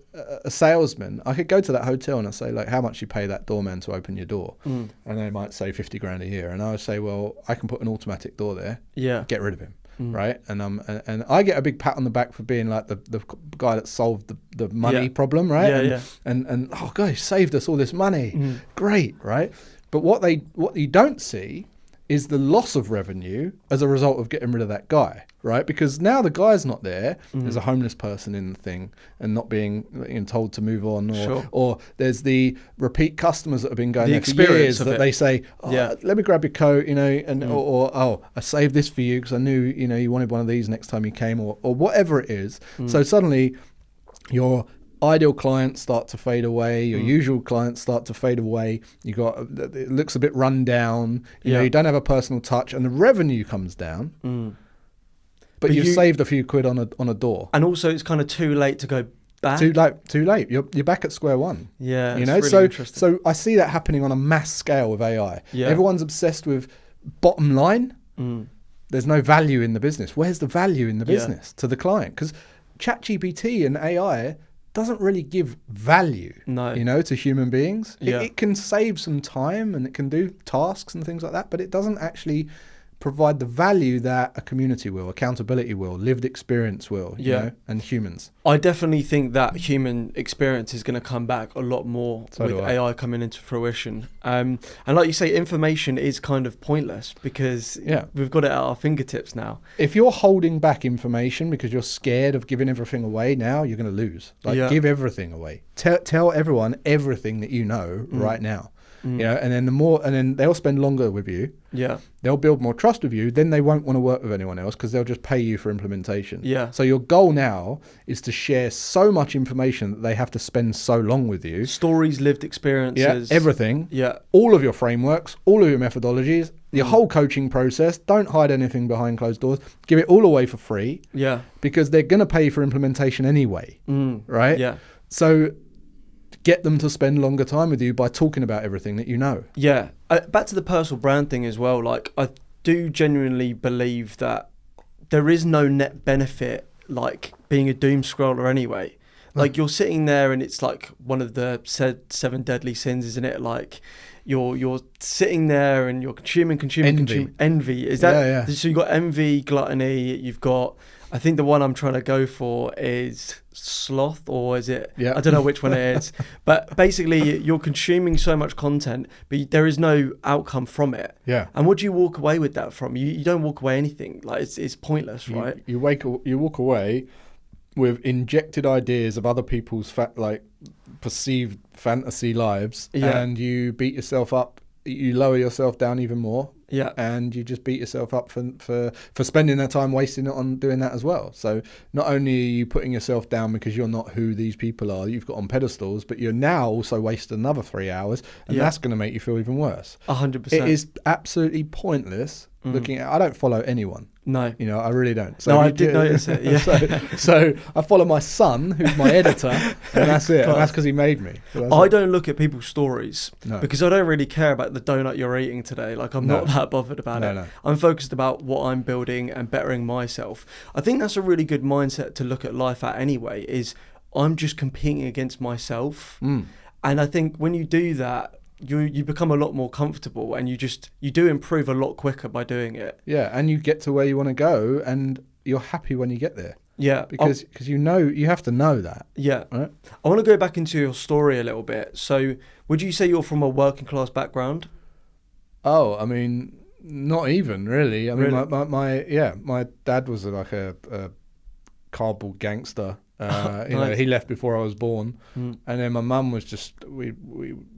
salesman, I could go to that hotel and I'd say, how much you pay that doorman to open your door? And they might say 50 grand a year. And I would say, well, I can put an automatic door there. Get rid of him. Right. And I get a big pat on the back for being like the guy that solved the money problem, right? And oh gosh, saved us all this money. Great, right? But what you don't see is the loss of revenue as a result of getting rid of that guy, right? Because now the guy's not there. There's a homeless person in the thing and not being told to move on, or there's the repeat customers that have been going there for years that they say, let me grab your coat, or I saved this for you because I knew, you wanted one of these next time you came, or whatever it is. So suddenly your ideal clients start to fade away, your usual clients start to fade away, it looks a bit run down, you don't have a personal touch, and the revenue comes down. But you've saved a few quid on a door. And also it's kind of too late to go back. Too late. You're back at square one. It's really interesting. So I see that happening on a mass scale with AI. Everyone's obsessed with bottom line. there's no value in the business. Where's the value in the business to the client? Because ChatGPT and AI doesn't really give value, to human beings. It can save some time and it can do tasks and things like that, but it doesn't actually provide the value that a community will, accountability will, lived experience will, you know, and humans. I definitely think that human experience is going to come back a lot more with AI coming into fruition. And like you say, information is kind of pointless because we've got it at our fingertips now. If you're holding back information because you're scared of giving everything away now, you're going to lose. Give everything away. Tell everyone everything that you know right now. You know, and then they'll spend longer with you. Yeah. They'll build more trust with you. Then they won't want to work with anyone else because they'll just pay you for implementation. Yeah. So your goal now is to share so much information that they have to spend so long with you. Stories, lived experiences. Yeah, everything. Yeah. All of your frameworks, all of your methodologies, your whole coaching process. Don't hide anything behind closed doors. Give it all away for free. Yeah. Because they're going to pay for implementation anyway. Right? Yeah. So get them to spend longer time with you by talking about everything that you know. Yeah. Back to the personal brand thing as well. Like, I do genuinely believe that there is no net benefit like being a doom scroller anyway. Like, you're sitting there and it's like one of the said 7 deadly sins, isn't it? Like, you're sitting there and you're consuming. Envy. Is that? Yeah. So you've got envy, gluttony. You've got, I think the one I'm trying to go for is sloth, or is it? Yeah. I don't know which one it is. But basically, you're consuming so much content, but there is no outcome from it. Yeah. And what do you walk away with that from? You don't walk away anything. Like, it's pointless, right? You walk away with injected ideas of other people's perceived fantasy lives, and you beat yourself up. You lower yourself down even more. Yeah. And you just beat yourself up for spending that time wasting it on doing that as well. So not only are you putting yourself down because you're not who these people are you've got on pedestals, but you're now also wasting another 3 hours, and that's going to make you feel even worse. 100%. It is absolutely pointless looking at. I don't follow anyone. No. You know, I really don't. So I did notice it, yeah. so I follow my son, who's my editor, and that's it. And that's because he made me. So I don't look at people's stories because I don't really care about the donut you're eating today. Like, I'm not that bothered about it. No. I'm focused about what I'm building and bettering myself. I think that's a really good mindset to look at life at anyway, is I'm just competing against myself. And I think when you do that, you become a lot more comfortable, and you do improve a lot quicker by doing it. Yeah, and you get to where you want to go, and you're happy when you get there. Yeah, because you have to know that. Yeah, right? I want to go back into your story a little bit. So, would you say you're from a working class background? Oh, I mean, not even really. I mean, Really? my dad was like a cardboard gangster. Nice. Know, he left before I was born, and then my mum was just we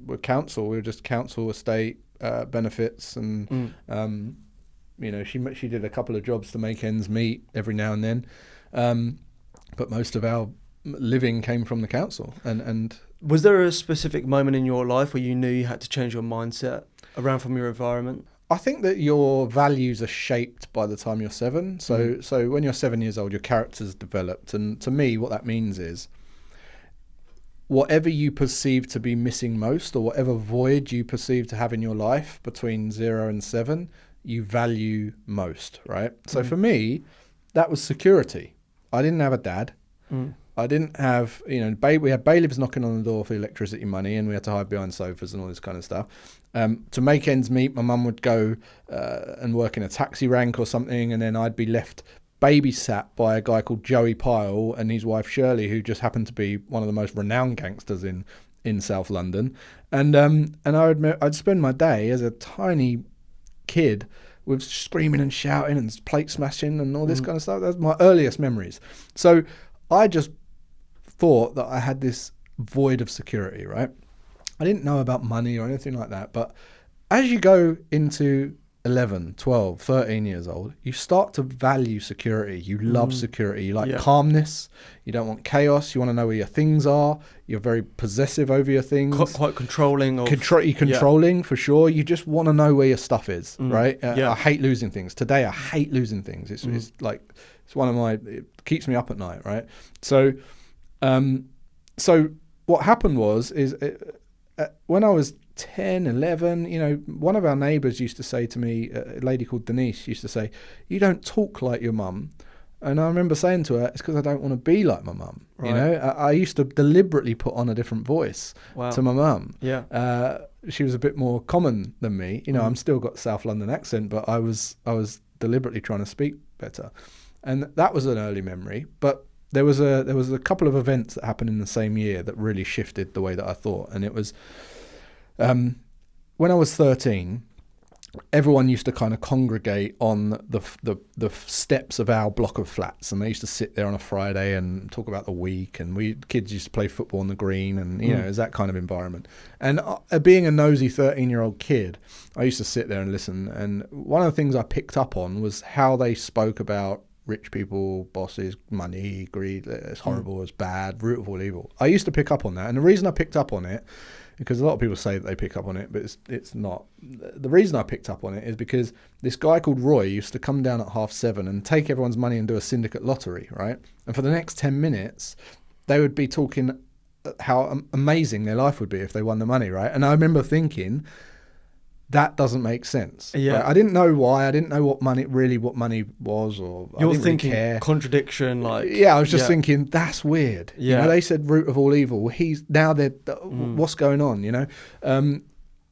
were council. We were just council estate benefits, and she did a couple of jobs to make ends meet every now and then, but most of our living came from the council. And was there a specific moment in your life where you knew you had to change your mindset around from your environment? I think that your values are shaped by the time you're 7. So when you're 7 years old, your character's developed. And to me, what that means is whatever you perceive to be missing most, or whatever void you perceive to have in your life between 0 and 7, you value most, right? So for me, that was security. I didn't have a dad. I didn't have, we had bailiffs knocking on the door for electricity money, and we had to hide behind sofas and all this kind of stuff. To make ends meet, my mum would go and work in a taxi rank or something, and then I'd be left babysat by a guy called Joey Pyle and his wife Shirley, who just happened to be one of the most renowned gangsters in South London. And I'd spend my day as a tiny kid with screaming and shouting and plate smashing and all this kind of stuff. That's my earliest memories. So I just thought that I had this void of security, right? I didn't know about money or anything like that. But as you go into 11, 12, 13 years old, you start to value security. You love security. You like calmness. You don't want chaos. You want to know where your things are. You're very possessive over your things. Quite controlling. You're controlling, for sure. You just want to know where your stuff is, right? I hate losing things. Today, I hate losing things. It's like, it's one of my, it keeps me up at night, right? So what happened was when I was 10, 11, one of our neighbours used to say to me, a lady called Denise used to say, "You don't talk like your mum." And I remember saying to her, it's because I don't want to be like my mum. Right. I used to deliberately put on a different voice to my mum. Yeah. She was a bit more common than me. I'm still got South London accent, but I was deliberately trying to speak better. And that was an early memory. But there was a couple of events that happened in the same year that really shifted the way that I thought. And it was when I was 13, everyone used to kind of congregate on the steps of our block of flats, and they used to sit there on a Friday and talk about the week, and kids used to play football on the green, and it was that kind of environment. And being a nosy 13-year-old kid, I used to sit there and listen, and one of the things I picked up on was how they spoke about rich people, bosses, money, greed. It's horrible, it's bad, root of all evil. I used to pick up on that, and the reason I picked up on it, because a lot of people say that they pick up on it, but it's not. The reason I picked up on it is because this guy called Roy used to come down at 7:30 and take everyone's money and do a syndicate lottery, right? And for the next 10 minutes, they would be talking how amazing their life would be if they won the money, right? And I remember thinking, that doesn't make sense. Yeah. Right? I didn't know why. I didn't know what money was, or You're I didn't thinking really care. Contradiction, like... Yeah, I was just thinking, that's weird. Yeah. They said root of all evil. What's going on,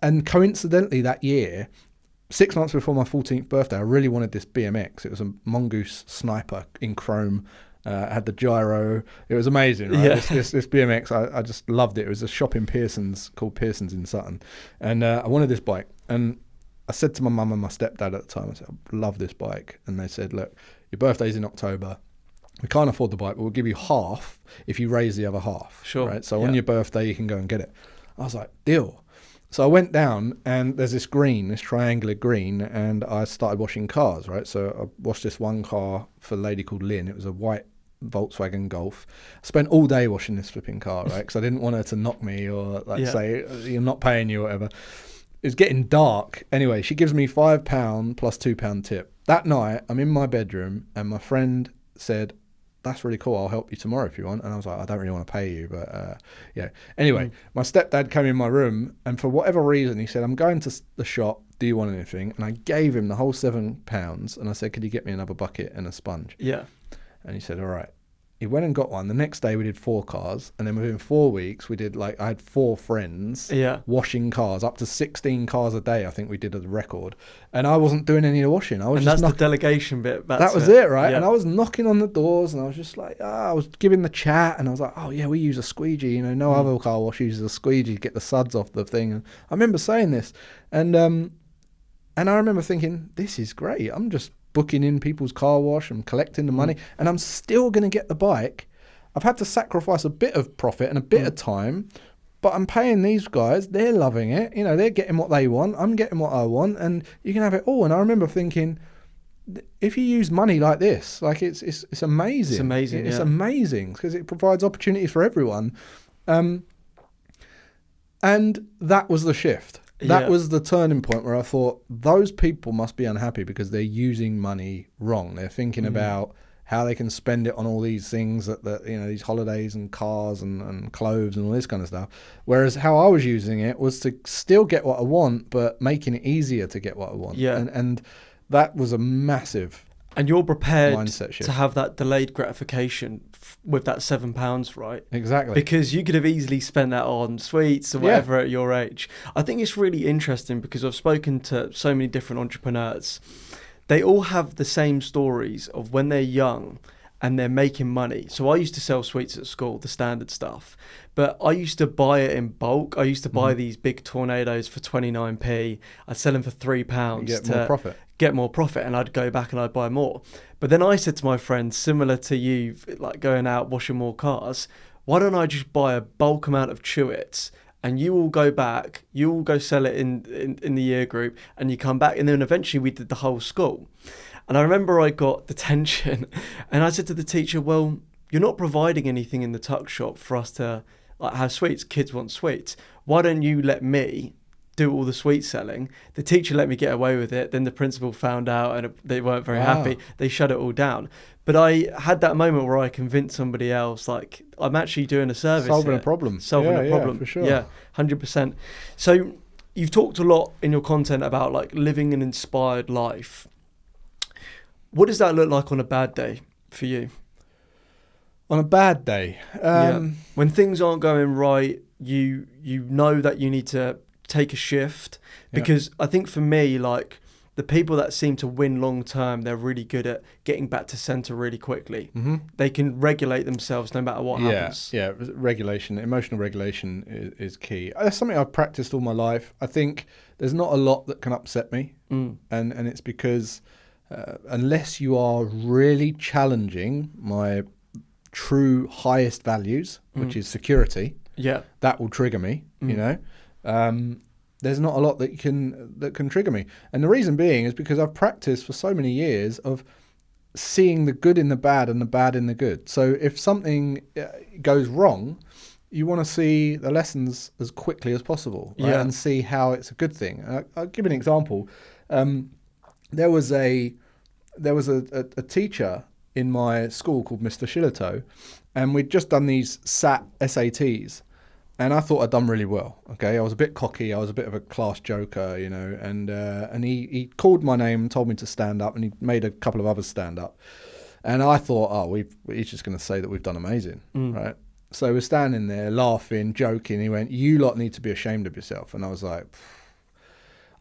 And coincidentally that year, 6 months before my 14th birthday, I really wanted this BMX. It was a Mongoose Sniper in chrome. Had the gyro. It was amazing, right? Yeah. This BMX, I just loved it. It was a shop in Pearson's, called Pearson's in Sutton. And I wanted this bike. And I said to my mum and my stepdad at the time, I said, I love this bike. And they said, look, your birthday's in October. We can't afford the bike, but we'll give you half if you raise the other half. Sure. Right? So on your birthday, you can go and get it. I was like, deal. So I went down, and there's this triangular green, and I started washing cars, right? So I washed this one car for a lady called Lynn. It was a white Volkswagen Golf. I spent all day washing this flipping car, right? Because I didn't want her to knock me or say, you're not paying you or whatever. It was getting dark. Anyway, she gives me £5 plus £2 tip. That night, I'm in my bedroom, and my friend said, that's really cool, I'll help you tomorrow if you want. And I was like, I don't really want to pay you, but Anyway, my stepdad came in my room, and for whatever reason, he said, I'm going to the shop, do you want anything? And I gave him the whole £7, and I said, could you get me another bucket and a sponge? Yeah. And he said, all right. He went and got one. The next day we did 4 cars, and then within 4 weeks we did I had 4 friends washing cars, up to 16 cars a day. I think we did a record, and I wasn't doing any of the washing. I was that's the delegation bit. That was it, right? Yeah. And I was knocking on the doors, and I was just like, I was giving the chat, and I was like, oh yeah, we use a squeegee. No other car wash uses a squeegee to get the suds off the thing. And I remember saying this, and I remember thinking, this is great. I'm just booking in people's car wash and collecting the money, and I'm still going to get the bike. I've had to sacrifice a bit of profit and a bit of time, but I'm paying these guys. They're loving it. They're getting what they want. I'm getting what I want, and you can have it all. And I remember thinking, if you use money like this, like it's amazing. It's amazing. It's amazing because it provides opportunities for everyone. And that was the shift. That was the turning point where I thought, those people must be unhappy because they're using money wrong. They're thinking about how they can spend it on all these things, these holidays and cars and clothes and all this kind of stuff. Whereas how I was using it was to still get what I want, but making it easier to get what I want. Yeah. And that was a massive And you're prepared mindset shift to have that delayed gratification with that £7, right? Exactly. Because you could have easily spent that on sweets or whatever at your age. I think it's really interesting because I've spoken to so many different entrepreneurs. They all have the same stories of when they're young and they're making money. So I used to sell sweets at school, the standard stuff. But I used to buy it in bulk. I used to buy these big tornadoes for 29p. I'd sell them for £3 get more profit, and I'd go back and I'd buy more. But then I said to my friends, similar to you, like going out washing more cars, why don't I just buy a bulk amount of Chewits, and you all go back, you all go sell it in the year group, and you come back, and then eventually we did the whole school. And I remember I got detention, and I said to the teacher, well, you're not providing anything in the tuck shop for us to have sweets. Kids want sweets. Why don't you let me do all the sweet selling? The teacher let me get away with it. Then the principal found out, and they weren't very happy. They shut it all down. But I had that moment where I convinced somebody else, I'm actually doing a service Solving here. a problem. Solving a problem. For sure. Yeah, 100%. So you've talked a lot in your content about like living an inspired life. What does that look like on a bad day for you? On a bad day, when things aren't going right, you know that you need to take a shift, because I think for me, like, the people that seem to win long term, they're really good at getting back to center really quickly. Mm-hmm. They can regulate themselves no matter what happens. Yeah, regulation, emotional regulation is key. That's something I've practiced all my life. I think there's not a lot that can upset me, and it's because unless you are really challenging my true highest values, which is security, that will trigger me. You know, there's not a lot that can trigger me, and the reason being is because I've practiced for so many years of seeing the good in the bad and the bad in the good. So if something goes wrong, you want to see the lessons as quickly as possible, right? And see how it's a good thing. I'll give an example. There was a teacher in my school called Mr. Shillito, and we'd just done these SATs, and I thought I'd done really well. Okay, I was a bit cocky, I was a bit of a class joker, you know, and he called my name and told me to stand up, and he made a couple of others stand up, and I thought, he's just going to say that we've done amazing, right? So we're standing there laughing, joking. He went, "You lot need to be ashamed of yourself," and I was like,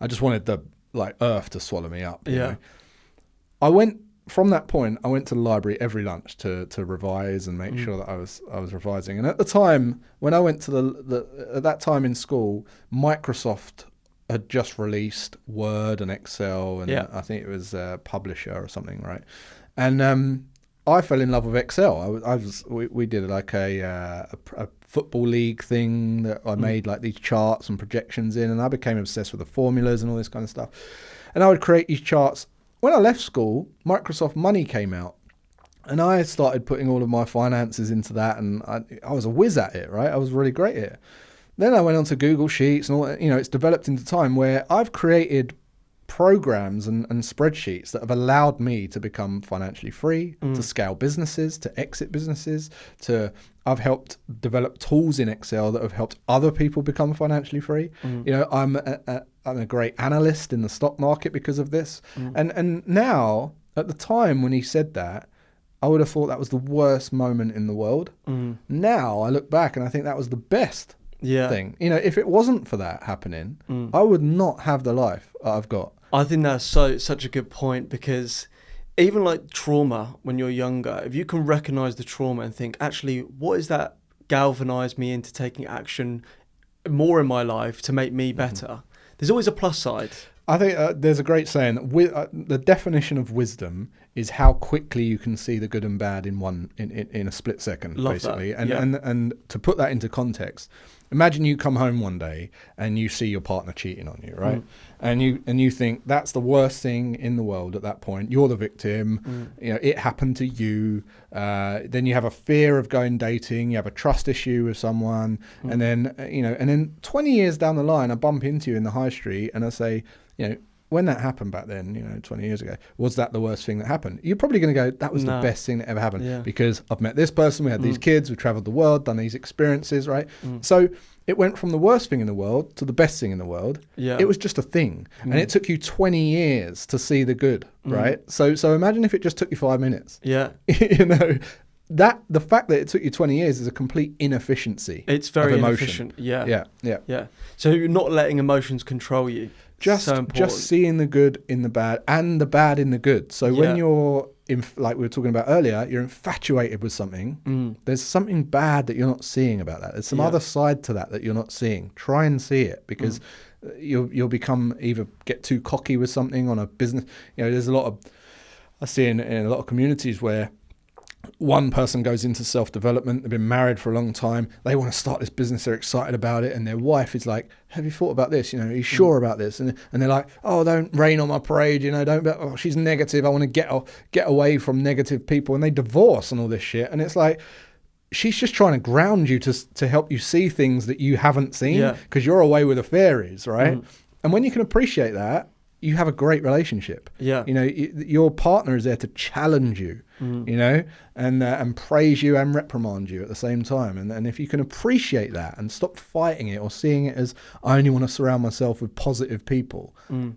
I just wanted the earth to swallow me up. You know? From that point, I went to the library every lunch to revise and make sure that I was revising. And at the time, when I went to at that time in school, Microsoft had just released Word and Excel, and I think it was Publisher or something, right? And I fell in love with Excel. We did like a football league thing that I made like these charts and projections in, and I became obsessed with the formulas and all this kind of stuff. And I would create these charts. When I left school, Microsoft Money came out, and I started putting all of my finances into that, and I was a whiz at it, right? I was really great at it. Then I went on to Google Sheets, and all that, you know, it's developed into time where I've created programs and spreadsheets that have allowed me to become financially free, to scale businesses, to exit businesses, I've helped develop tools in Excel that have helped other people become financially free. You know, I'm a great analyst in the stock market because of this. And now, at the time when he said that, I would have thought that was the worst moment in the world. Now I look back and I think that was the best thing. You know, if it wasn't for that happening, I would not have the life I've got. I think that's such a good point, because even like trauma when you're younger, if you can recognize the trauma and think, actually, what is that galvanized me into taking action more in my life to make me better? There's always a plus side. I think there's a great saying that the definition of wisdom is how quickly you can see the good and bad in a split second. Love basically. That. And to put that into context, imagine you come home one day and you see your partner cheating on you, right? And you think that's the worst thing in the world at that point. You're the victim. You know, it happened to you. Then you have a fear of going dating. You have a trust issue with someone, and then 20 years down the line, I bump into you in the high street and I say, you know, when that happened back then, you know, 20 years ago, was that the worst thing that happened? You're probably going to go, that was the best thing that ever happened, because I've met this person, we had these kids, we've traveled the world, done these experiences, right? So it went from the worst thing in the world to the best thing in the world. It was just a thing. And it took you 20 years to see the good, right? So imagine if it just took you 5 minutes. You know, the fact that it took you 20 years is a complete inefficiency. It's very inefficient. Yeah. So you're not letting emotions control you. Just seeing the good in the bad and the bad in the good. So when you're, like we were talking about earlier, you're infatuated with something, there's something bad that you're not seeing about that. There's some other side to that you're not seeing. Try and see it, because you'll become, either get too cocky with something on a business. You know, there's I see in a lot of communities where one person goes into self-development, they've been married for a long time, they want to start this business, they're excited about it, and their wife is like, have you thought about this? You know, are you sure about this? And they're like, oh, don't rain on my parade, you know, she's negative, I want to get away from negative people, and they divorce and all this shit. And it's like, she's just trying to ground you to help you see things that you haven't seen, because you're away with the fairies, right? And when you can appreciate that, you have a great relationship. Yeah. You know, your partner is there to challenge you, you know, and praise you and reprimand you at the same time. And if you can appreciate that and stop fighting it or seeing it as, I only want to surround myself with positive people,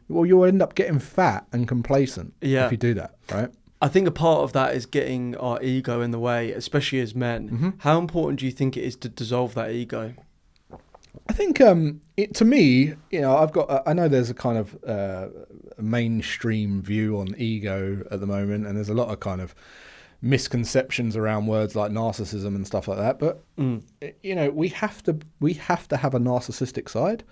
well, you'll end up getting fat and complacent if you do that, right? I think a part of that is getting our ego in the way, especially as men. How important do you think it is to dissolve that ego? I think to me, you know, I know there's a kind of mainstream view on ego at the moment, and there's a lot of kind of misconceptions around words like narcissism and stuff like that. But you know, we have to have a narcissistic side,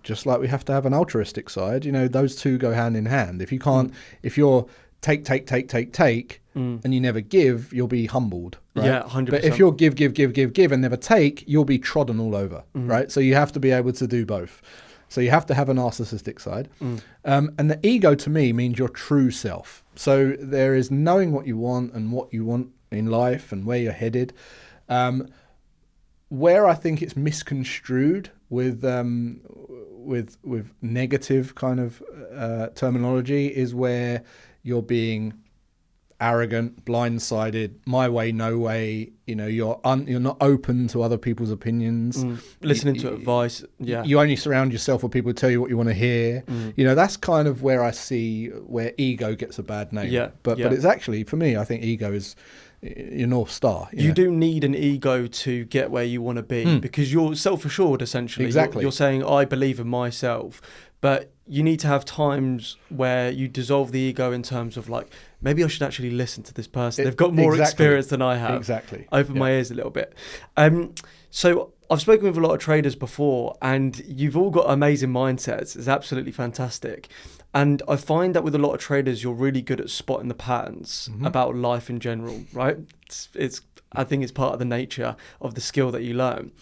just like we have to have an altruistic side. You know, those two go hand in hand. If you can't, if you're take, and you never give, you'll be humbled, right? Yeah, 100%. But if you're give and never take, you'll be trodden all over, right? So you have to be able to do both. So you have to have a narcissistic side. And the ego to me means your true self. So there is knowing what you want and what you want in life and where you're headed. Where I think it's misconstrued with negative kind of terminology is where you're being arrogant, blindsided, my way, no way. You know, you're not open to other people's opinions. Listening to advice. Yeah. You only surround yourself with people who tell you what you want to hear. You know, that's kind of where I see where ego gets a bad name. Yeah. But it's actually, for me, I think ego is your North Star. You do need an ego to get where you want to be because you're self-assured, essentially. Exactly. You're saying, I believe in myself. But you need to have times where you dissolve the ego in terms of like, maybe I should actually listen to this person. They've got more experience than I have. Exactly. Open my ears a little bit. So I've spoken with a lot of traders before, and you've all got amazing mindsets. It's absolutely fantastic. And I find that with a lot of traders, you're really good at spotting the patterns about life in general, right? I think it's part of the nature of the skill that you learn.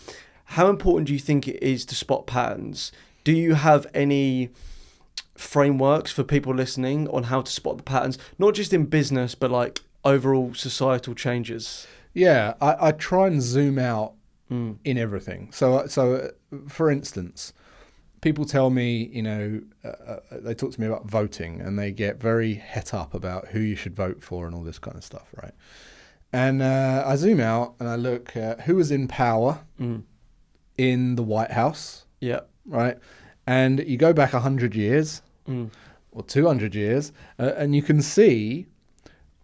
How important do you think it is to spot patterns? Do you have any frameworks for people listening on how to spot the patterns, not just in business, but like overall societal changes? Yeah, I try and zoom out in everything. So for instance, people tell me, you know, they talk to me about voting and they get very het up about who you should vote for and all this kind of stuff, right? And I zoom out and I look at who was in power in the White House. Yeah. Right. And you go back 100 years or 200 years and you can see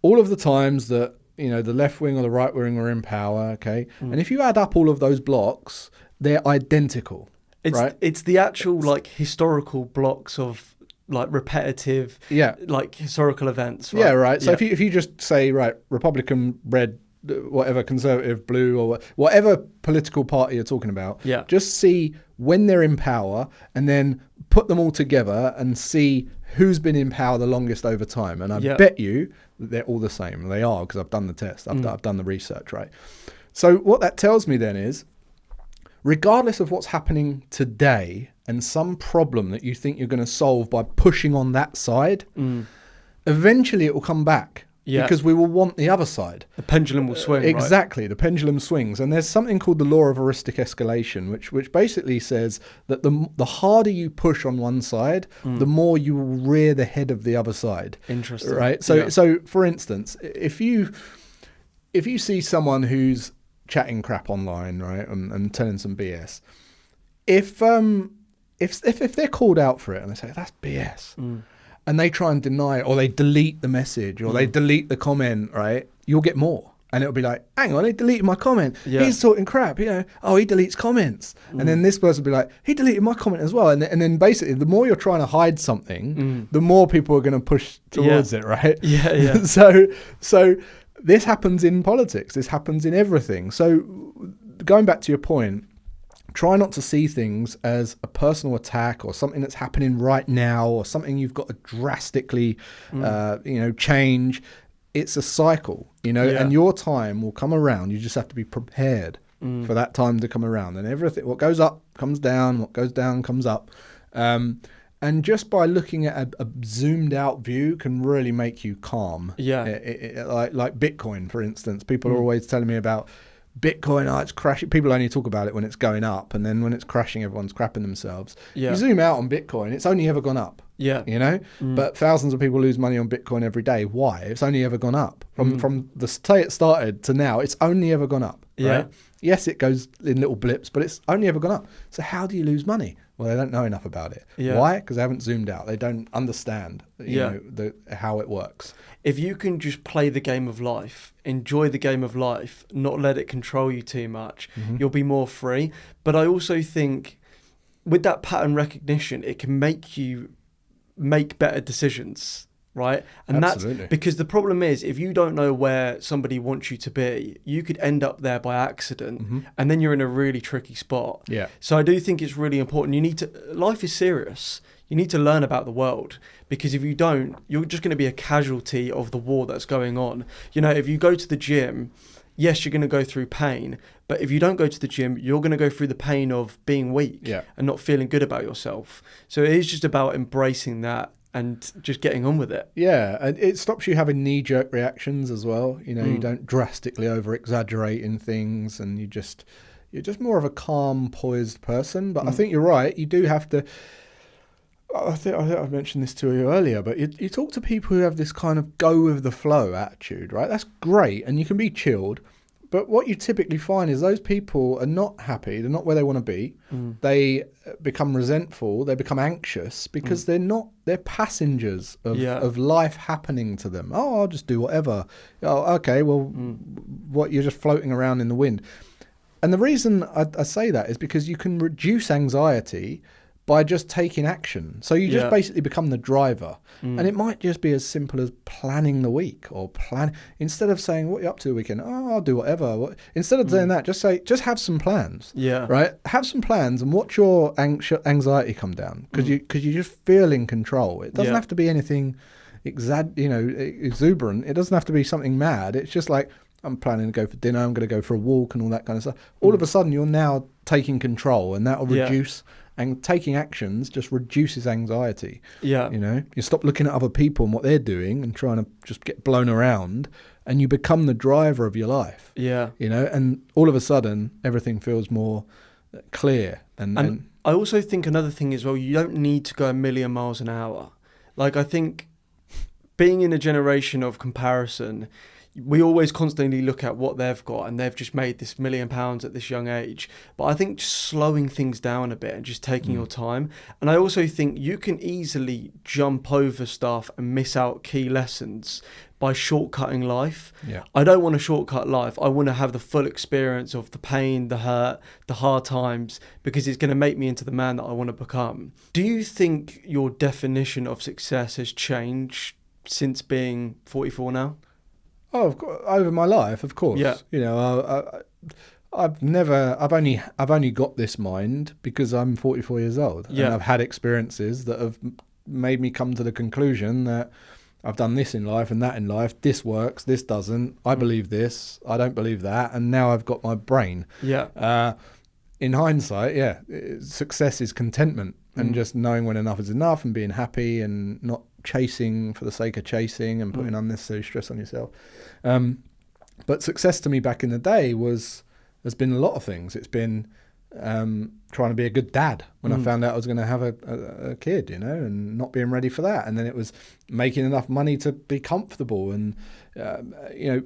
all of the times that, you know, the left wing or the right wing were in power. Okay. And if you add up all of those blocks, they're identical. It's the actual like historical blocks of like repetitive, like historical events. Right? Yeah. Right. So if you just say, right, Republican, red, whatever, conservative, blue, or whatever political party you're talking about, just see when they're in power and then put them all together and see who's been in power the longest over time. And I bet you they're all the same. They are, because I've done the test. I've done the research, right? So what that tells me then is, regardless of what's happening today and some problem that you think you're going to solve by pushing on that side, eventually it will come back. Yeah. Because we will want the other side. The pendulum will swing. Exactly. Right? The pendulum swings. And there's something called the law of heuristic escalation, which basically says that the harder you push on one side, the more you will rear the head of the other side. Interesting. Right? So for instance, if you see someone who's chatting crap online, right, and telling some BS, if they're called out for it and they say, that's BS, and they try and deny it, or they delete the message, or they delete the comment, right? You'll get more. And it'll be like, hang on, he deleted my comment. Yeah. He's talking crap, you know. Oh, he deletes comments. And then this person will be like, he deleted my comment as well. And then basically, the more you're trying to hide something, the more people are going to push towards it, right? Yeah, yeah. So this happens in politics. This happens in everything. So going back to your point, try not to see things as a personal attack or something that's happening right now or something you've got to drastically, change. It's a cycle, and your time will come around. You just have to be prepared for that time to come around. And everything, what goes up comes down, what goes down comes up. And just by looking at a zoomed out view can really make you calm. Yeah. Like Bitcoin, for instance. People are always telling me about Bitcoin, it's crashing. People only talk about it when it's going up, and then when it's crashing, everyone's crapping themselves. Yeah. You zoom out on Bitcoin, it's only ever gone up. Yeah. You know, but thousands of people lose money on Bitcoin every day. Why? It's only ever gone up from the day it started to now. It's only ever gone up. Right? Yeah. Yes, it goes in little blips, but it's only ever gone up. So how do you lose money? Well, they don't know enough about it. Yeah. Why? Because they haven't zoomed out. They don't understand, you know, how it works. If you can just play the game of life, enjoy the game of life, not let it control you too much, you'll be more free. But I also think with that pattern recognition, it can make you make better decisions, right? And Absolutely. that's because the problem is, if you don't know where somebody wants you to be, you could end up there by accident, and then you're in a really tricky spot. Yeah. So I do think it's really important. Life is serious. You need to learn about the world, because if you don't, you're just going to be a casualty of the war that's going on. You know, if you go to the gym, yes, you're going to go through pain, but if you don't go to the gym, you're going to go through the pain of being weak and not feeling good about yourself. So it is just about embracing that and just getting on with it. Yeah, and it stops you having knee-jerk reactions as well. You know, you don't drastically over-exaggerate in things, and you're just more of a calm, poised person. But I think you're right. You do have to. I think I mentioned this to you earlier, but you talk to people who have this kind of go with the flow attitude, right? That's great, and you can be chilled. But what you typically find is those people are not happy. They're not where they want to be. They become resentful. They become anxious because they're passengers of life happening to them. Oh, I'll just do whatever. Oh, okay. Well, what, you're just floating around in the wind. And the reason I say that is because you can reduce anxiety by just taking action. So you just basically become the driver. And it might just be as simple as planning the week, or instead of saying, what are you up to the weekend? Oh, I'll do whatever. Instead of doing that, just have some plans. Yeah. Right? Have some plans and watch your anxiety come down, because you just feel in control. It doesn't have to be anything exuberant. It doesn't have to be something mad. It's just like, I'm planning to go for dinner, I'm going to go for a walk and all that kind of stuff. All of a sudden, you're now taking control, and that will reduce, and taking actions just reduces anxiety. Yeah. You know, you stop looking at other people and what they're doing and trying to just get blown around, and you become the driver of your life. Yeah. You know, and all of a sudden, everything feels more clear. And I also think another thing as well, you don't need to go a million miles an hour. Like, I think being in a generation of comparison, we always constantly look at what they've got, and they've just made this £1 million at this young age. But I think just slowing things down a bit and just taking your time. And I also think you can easily jump over stuff and miss out key lessons by shortcutting life. Yeah. I don't want to shortcut life. I want to have the full experience of the pain, the hurt, the hard times, because it's going to make me into the man that I want to become. Do you think your definition of success has changed since being 44 now? Oh, of course, over my life, of course. Yeah. You know, I've only got this mind because I'm 44 years old. Yeah. And I've had experiences that have made me come to the conclusion that I've done this in life and that in life. This works, this doesn't. I believe this, I don't believe that. And now I've got my brain. Yeah. In hindsight, success is contentment and just knowing when enough is enough and being happy and not chasing for the sake of chasing and putting unnecessary stress on yourself. But success to me back in the day has been a lot of things. It's been trying to be a good dad when I found out I was going to have a kid, you know, and not being ready for that. And then it was making enough money to be comfortable and,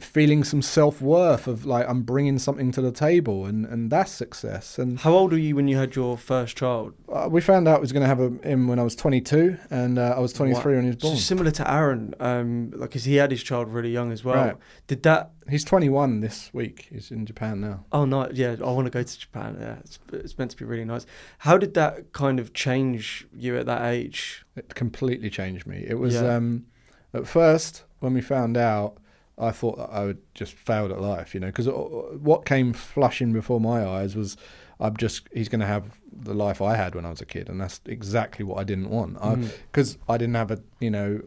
feeling some self-worth of like, I'm bringing something to the table, and that's success. And how old were you when you had your first child? We found out I was going to have him when I was 22, and I was 23 when he was born. So similar to Aaron, because he had his child really young as well. Right. He's 21 this week. He's in Japan now. Oh, no, yeah, I want to go to Japan. Yeah, it's meant to be really nice. How did that kind of change you at that age? It completely changed me. It was at first when we found out, I thought that I would just failed at life, you know, because what came flushing before my eyes was he's going to have the life I had when I was a kid, and that's exactly what I didn't want. Because I didn't have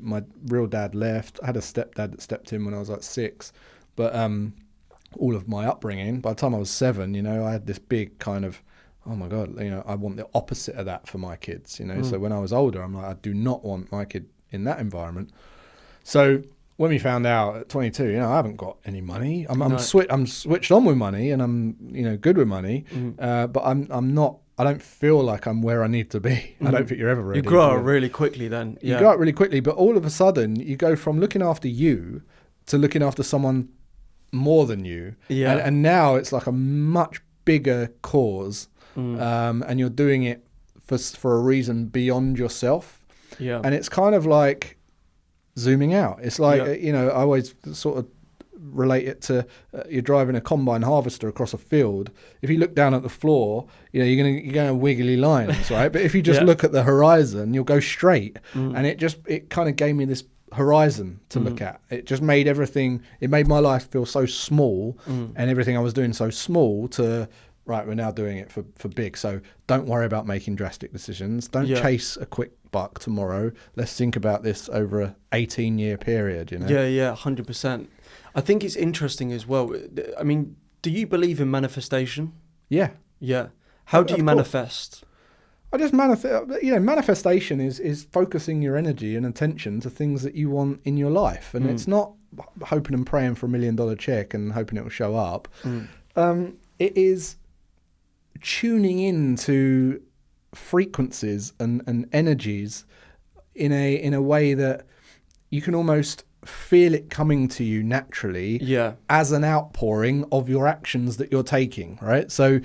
my real dad left. I had a stepdad that stepped in when I was like 6, but all of my upbringing, by the time I was 7, you know, I had this big kind of, oh my God, you know, I want the opposite of that for my kids, you know. So when I was older, I'm like, I do not want my kid in that environment. So when we found out at 22, you know, I haven't got any money. I'm No. switched on with money, and I'm, you know, good with money. But I'm not. I don't feel like I'm where I need to be. I don't think you're ever ready. You grow up really quickly then. You grow up really quickly, but all of a sudden you go from looking after you to looking after someone more than you. Yeah. And now it's like a much bigger cause, and you're doing it for a reason beyond yourself. Yeah. And it's kind of like zooming out. It's like, you know, I always sort of relate it to you're driving a combine harvester across a field. If you look down at the floor, you know, you're going to wiggly lines, right? But if you just look at the horizon, you'll go straight. And it kind of gave me this horizon to look at. It just made it made my life feel so small, and everything I was doing so small to, right, we're now doing it for big. So don't worry about making drastic decisions. Don't chase a quick buck tomorrow. Let's think about this over a 18-year period, you know? Yeah, 100%. I think it's interesting as well. I mean, do you believe in manifestation? Yeah. Yeah. How do you manifest? I just manifest. You know, manifestation is focusing your energy and attention to things that you want in your life, and it's not hoping and praying for $1 million check and hoping it will show up. It is tuning into frequencies and energies in a way that you can almost feel it coming to you naturally as an outpouring of your actions that you're taking, right? So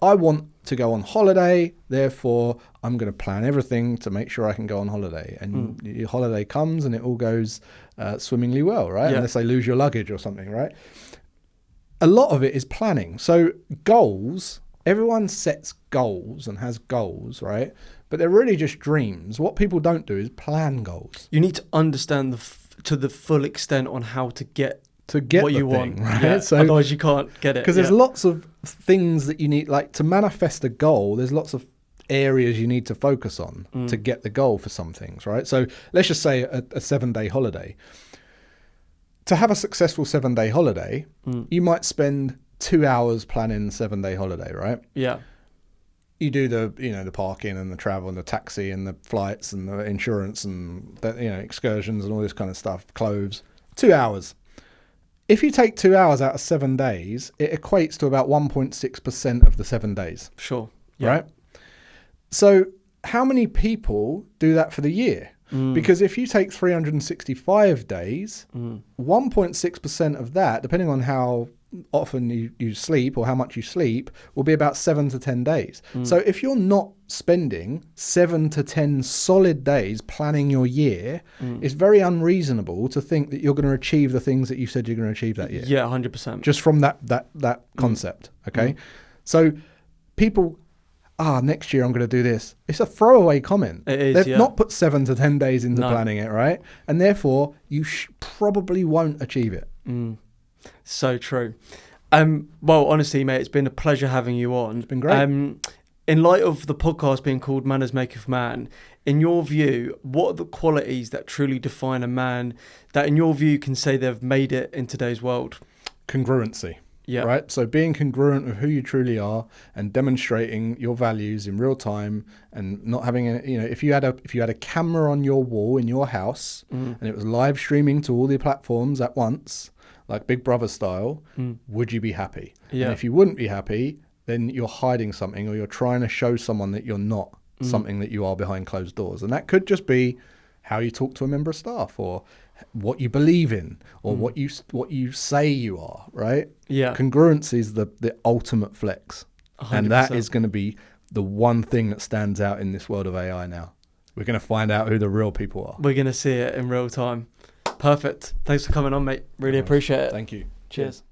I want to go on holiday, therefore I'm going to plan everything to make sure I can go on holiday. And your holiday comes and it all goes swimmingly well, right? Unless they lose your luggage or something, right? A lot of it is planning. So goals, everyone sets goals and has goals, right? But they're really just dreams. What people don't do is plan goals. You need to understand to the full extent on how to get what you want, right? Yeah. So, otherwise you can't get it. Because there's lots of things that you need, like to manifest a goal, there's lots of areas you need to focus on to get the goal for some things, right? So let's just say a 7-day holiday. To have a successful 7-day holiday, you might spend 2 hours planning the 7-day holiday, right? Yeah. You do the parking and the travel and the taxi and the flights and the insurance and the, excursions and all this kind of stuff, clothes. 2 hours. If you take 2 hours out of 7 days, it equates to about 1.6% of the 7 days. Sure. Yeah. Right? So how many people do that for the year? Because if you take 365 days, 1.6% of that, depending on how often you sleep or how much you sleep, will be about 7 to 10 days. So if you're not spending 7 to 10 solid days planning your year, it's very unreasonable to think that you're going to achieve the things that you said you're going to achieve that year. Yeah, 100%. Just from that concept, okay? So people, next year I'm going to do this. It's a throwaway comment. It is, They've not put 7 to 10 days into planning it, right? And therefore, you probably won't achieve it. So true. Well, honestly, mate, it's been a pleasure having you on. It's been great. In light of the podcast being called Manners Maketh Man, in your view, what are the qualities that truly define a man that in your view can say they've made it in today's world? Congruency. Yeah. Right. So being congruent with who you truly are and demonstrating your values in real time, and not having if you had a camera on your wall in your house and it was live streaming to all the platforms at once, like Big Brother style, would you be happy? Yeah. And if you wouldn't be happy, then you're hiding something, or you're trying to show someone that you're not something that you are behind closed doors. And that could just be how you talk to a member of staff, or what you believe in, or what you say you are, right? Yeah. Congruency is the ultimate flex. 100%. And that is going to be the one thing that stands out in this world of AI now. We're going to find out who the real people are. We're going to see it in real time. Perfect. Thanks for coming on, mate. Really appreciate it. Thank you. Cheers.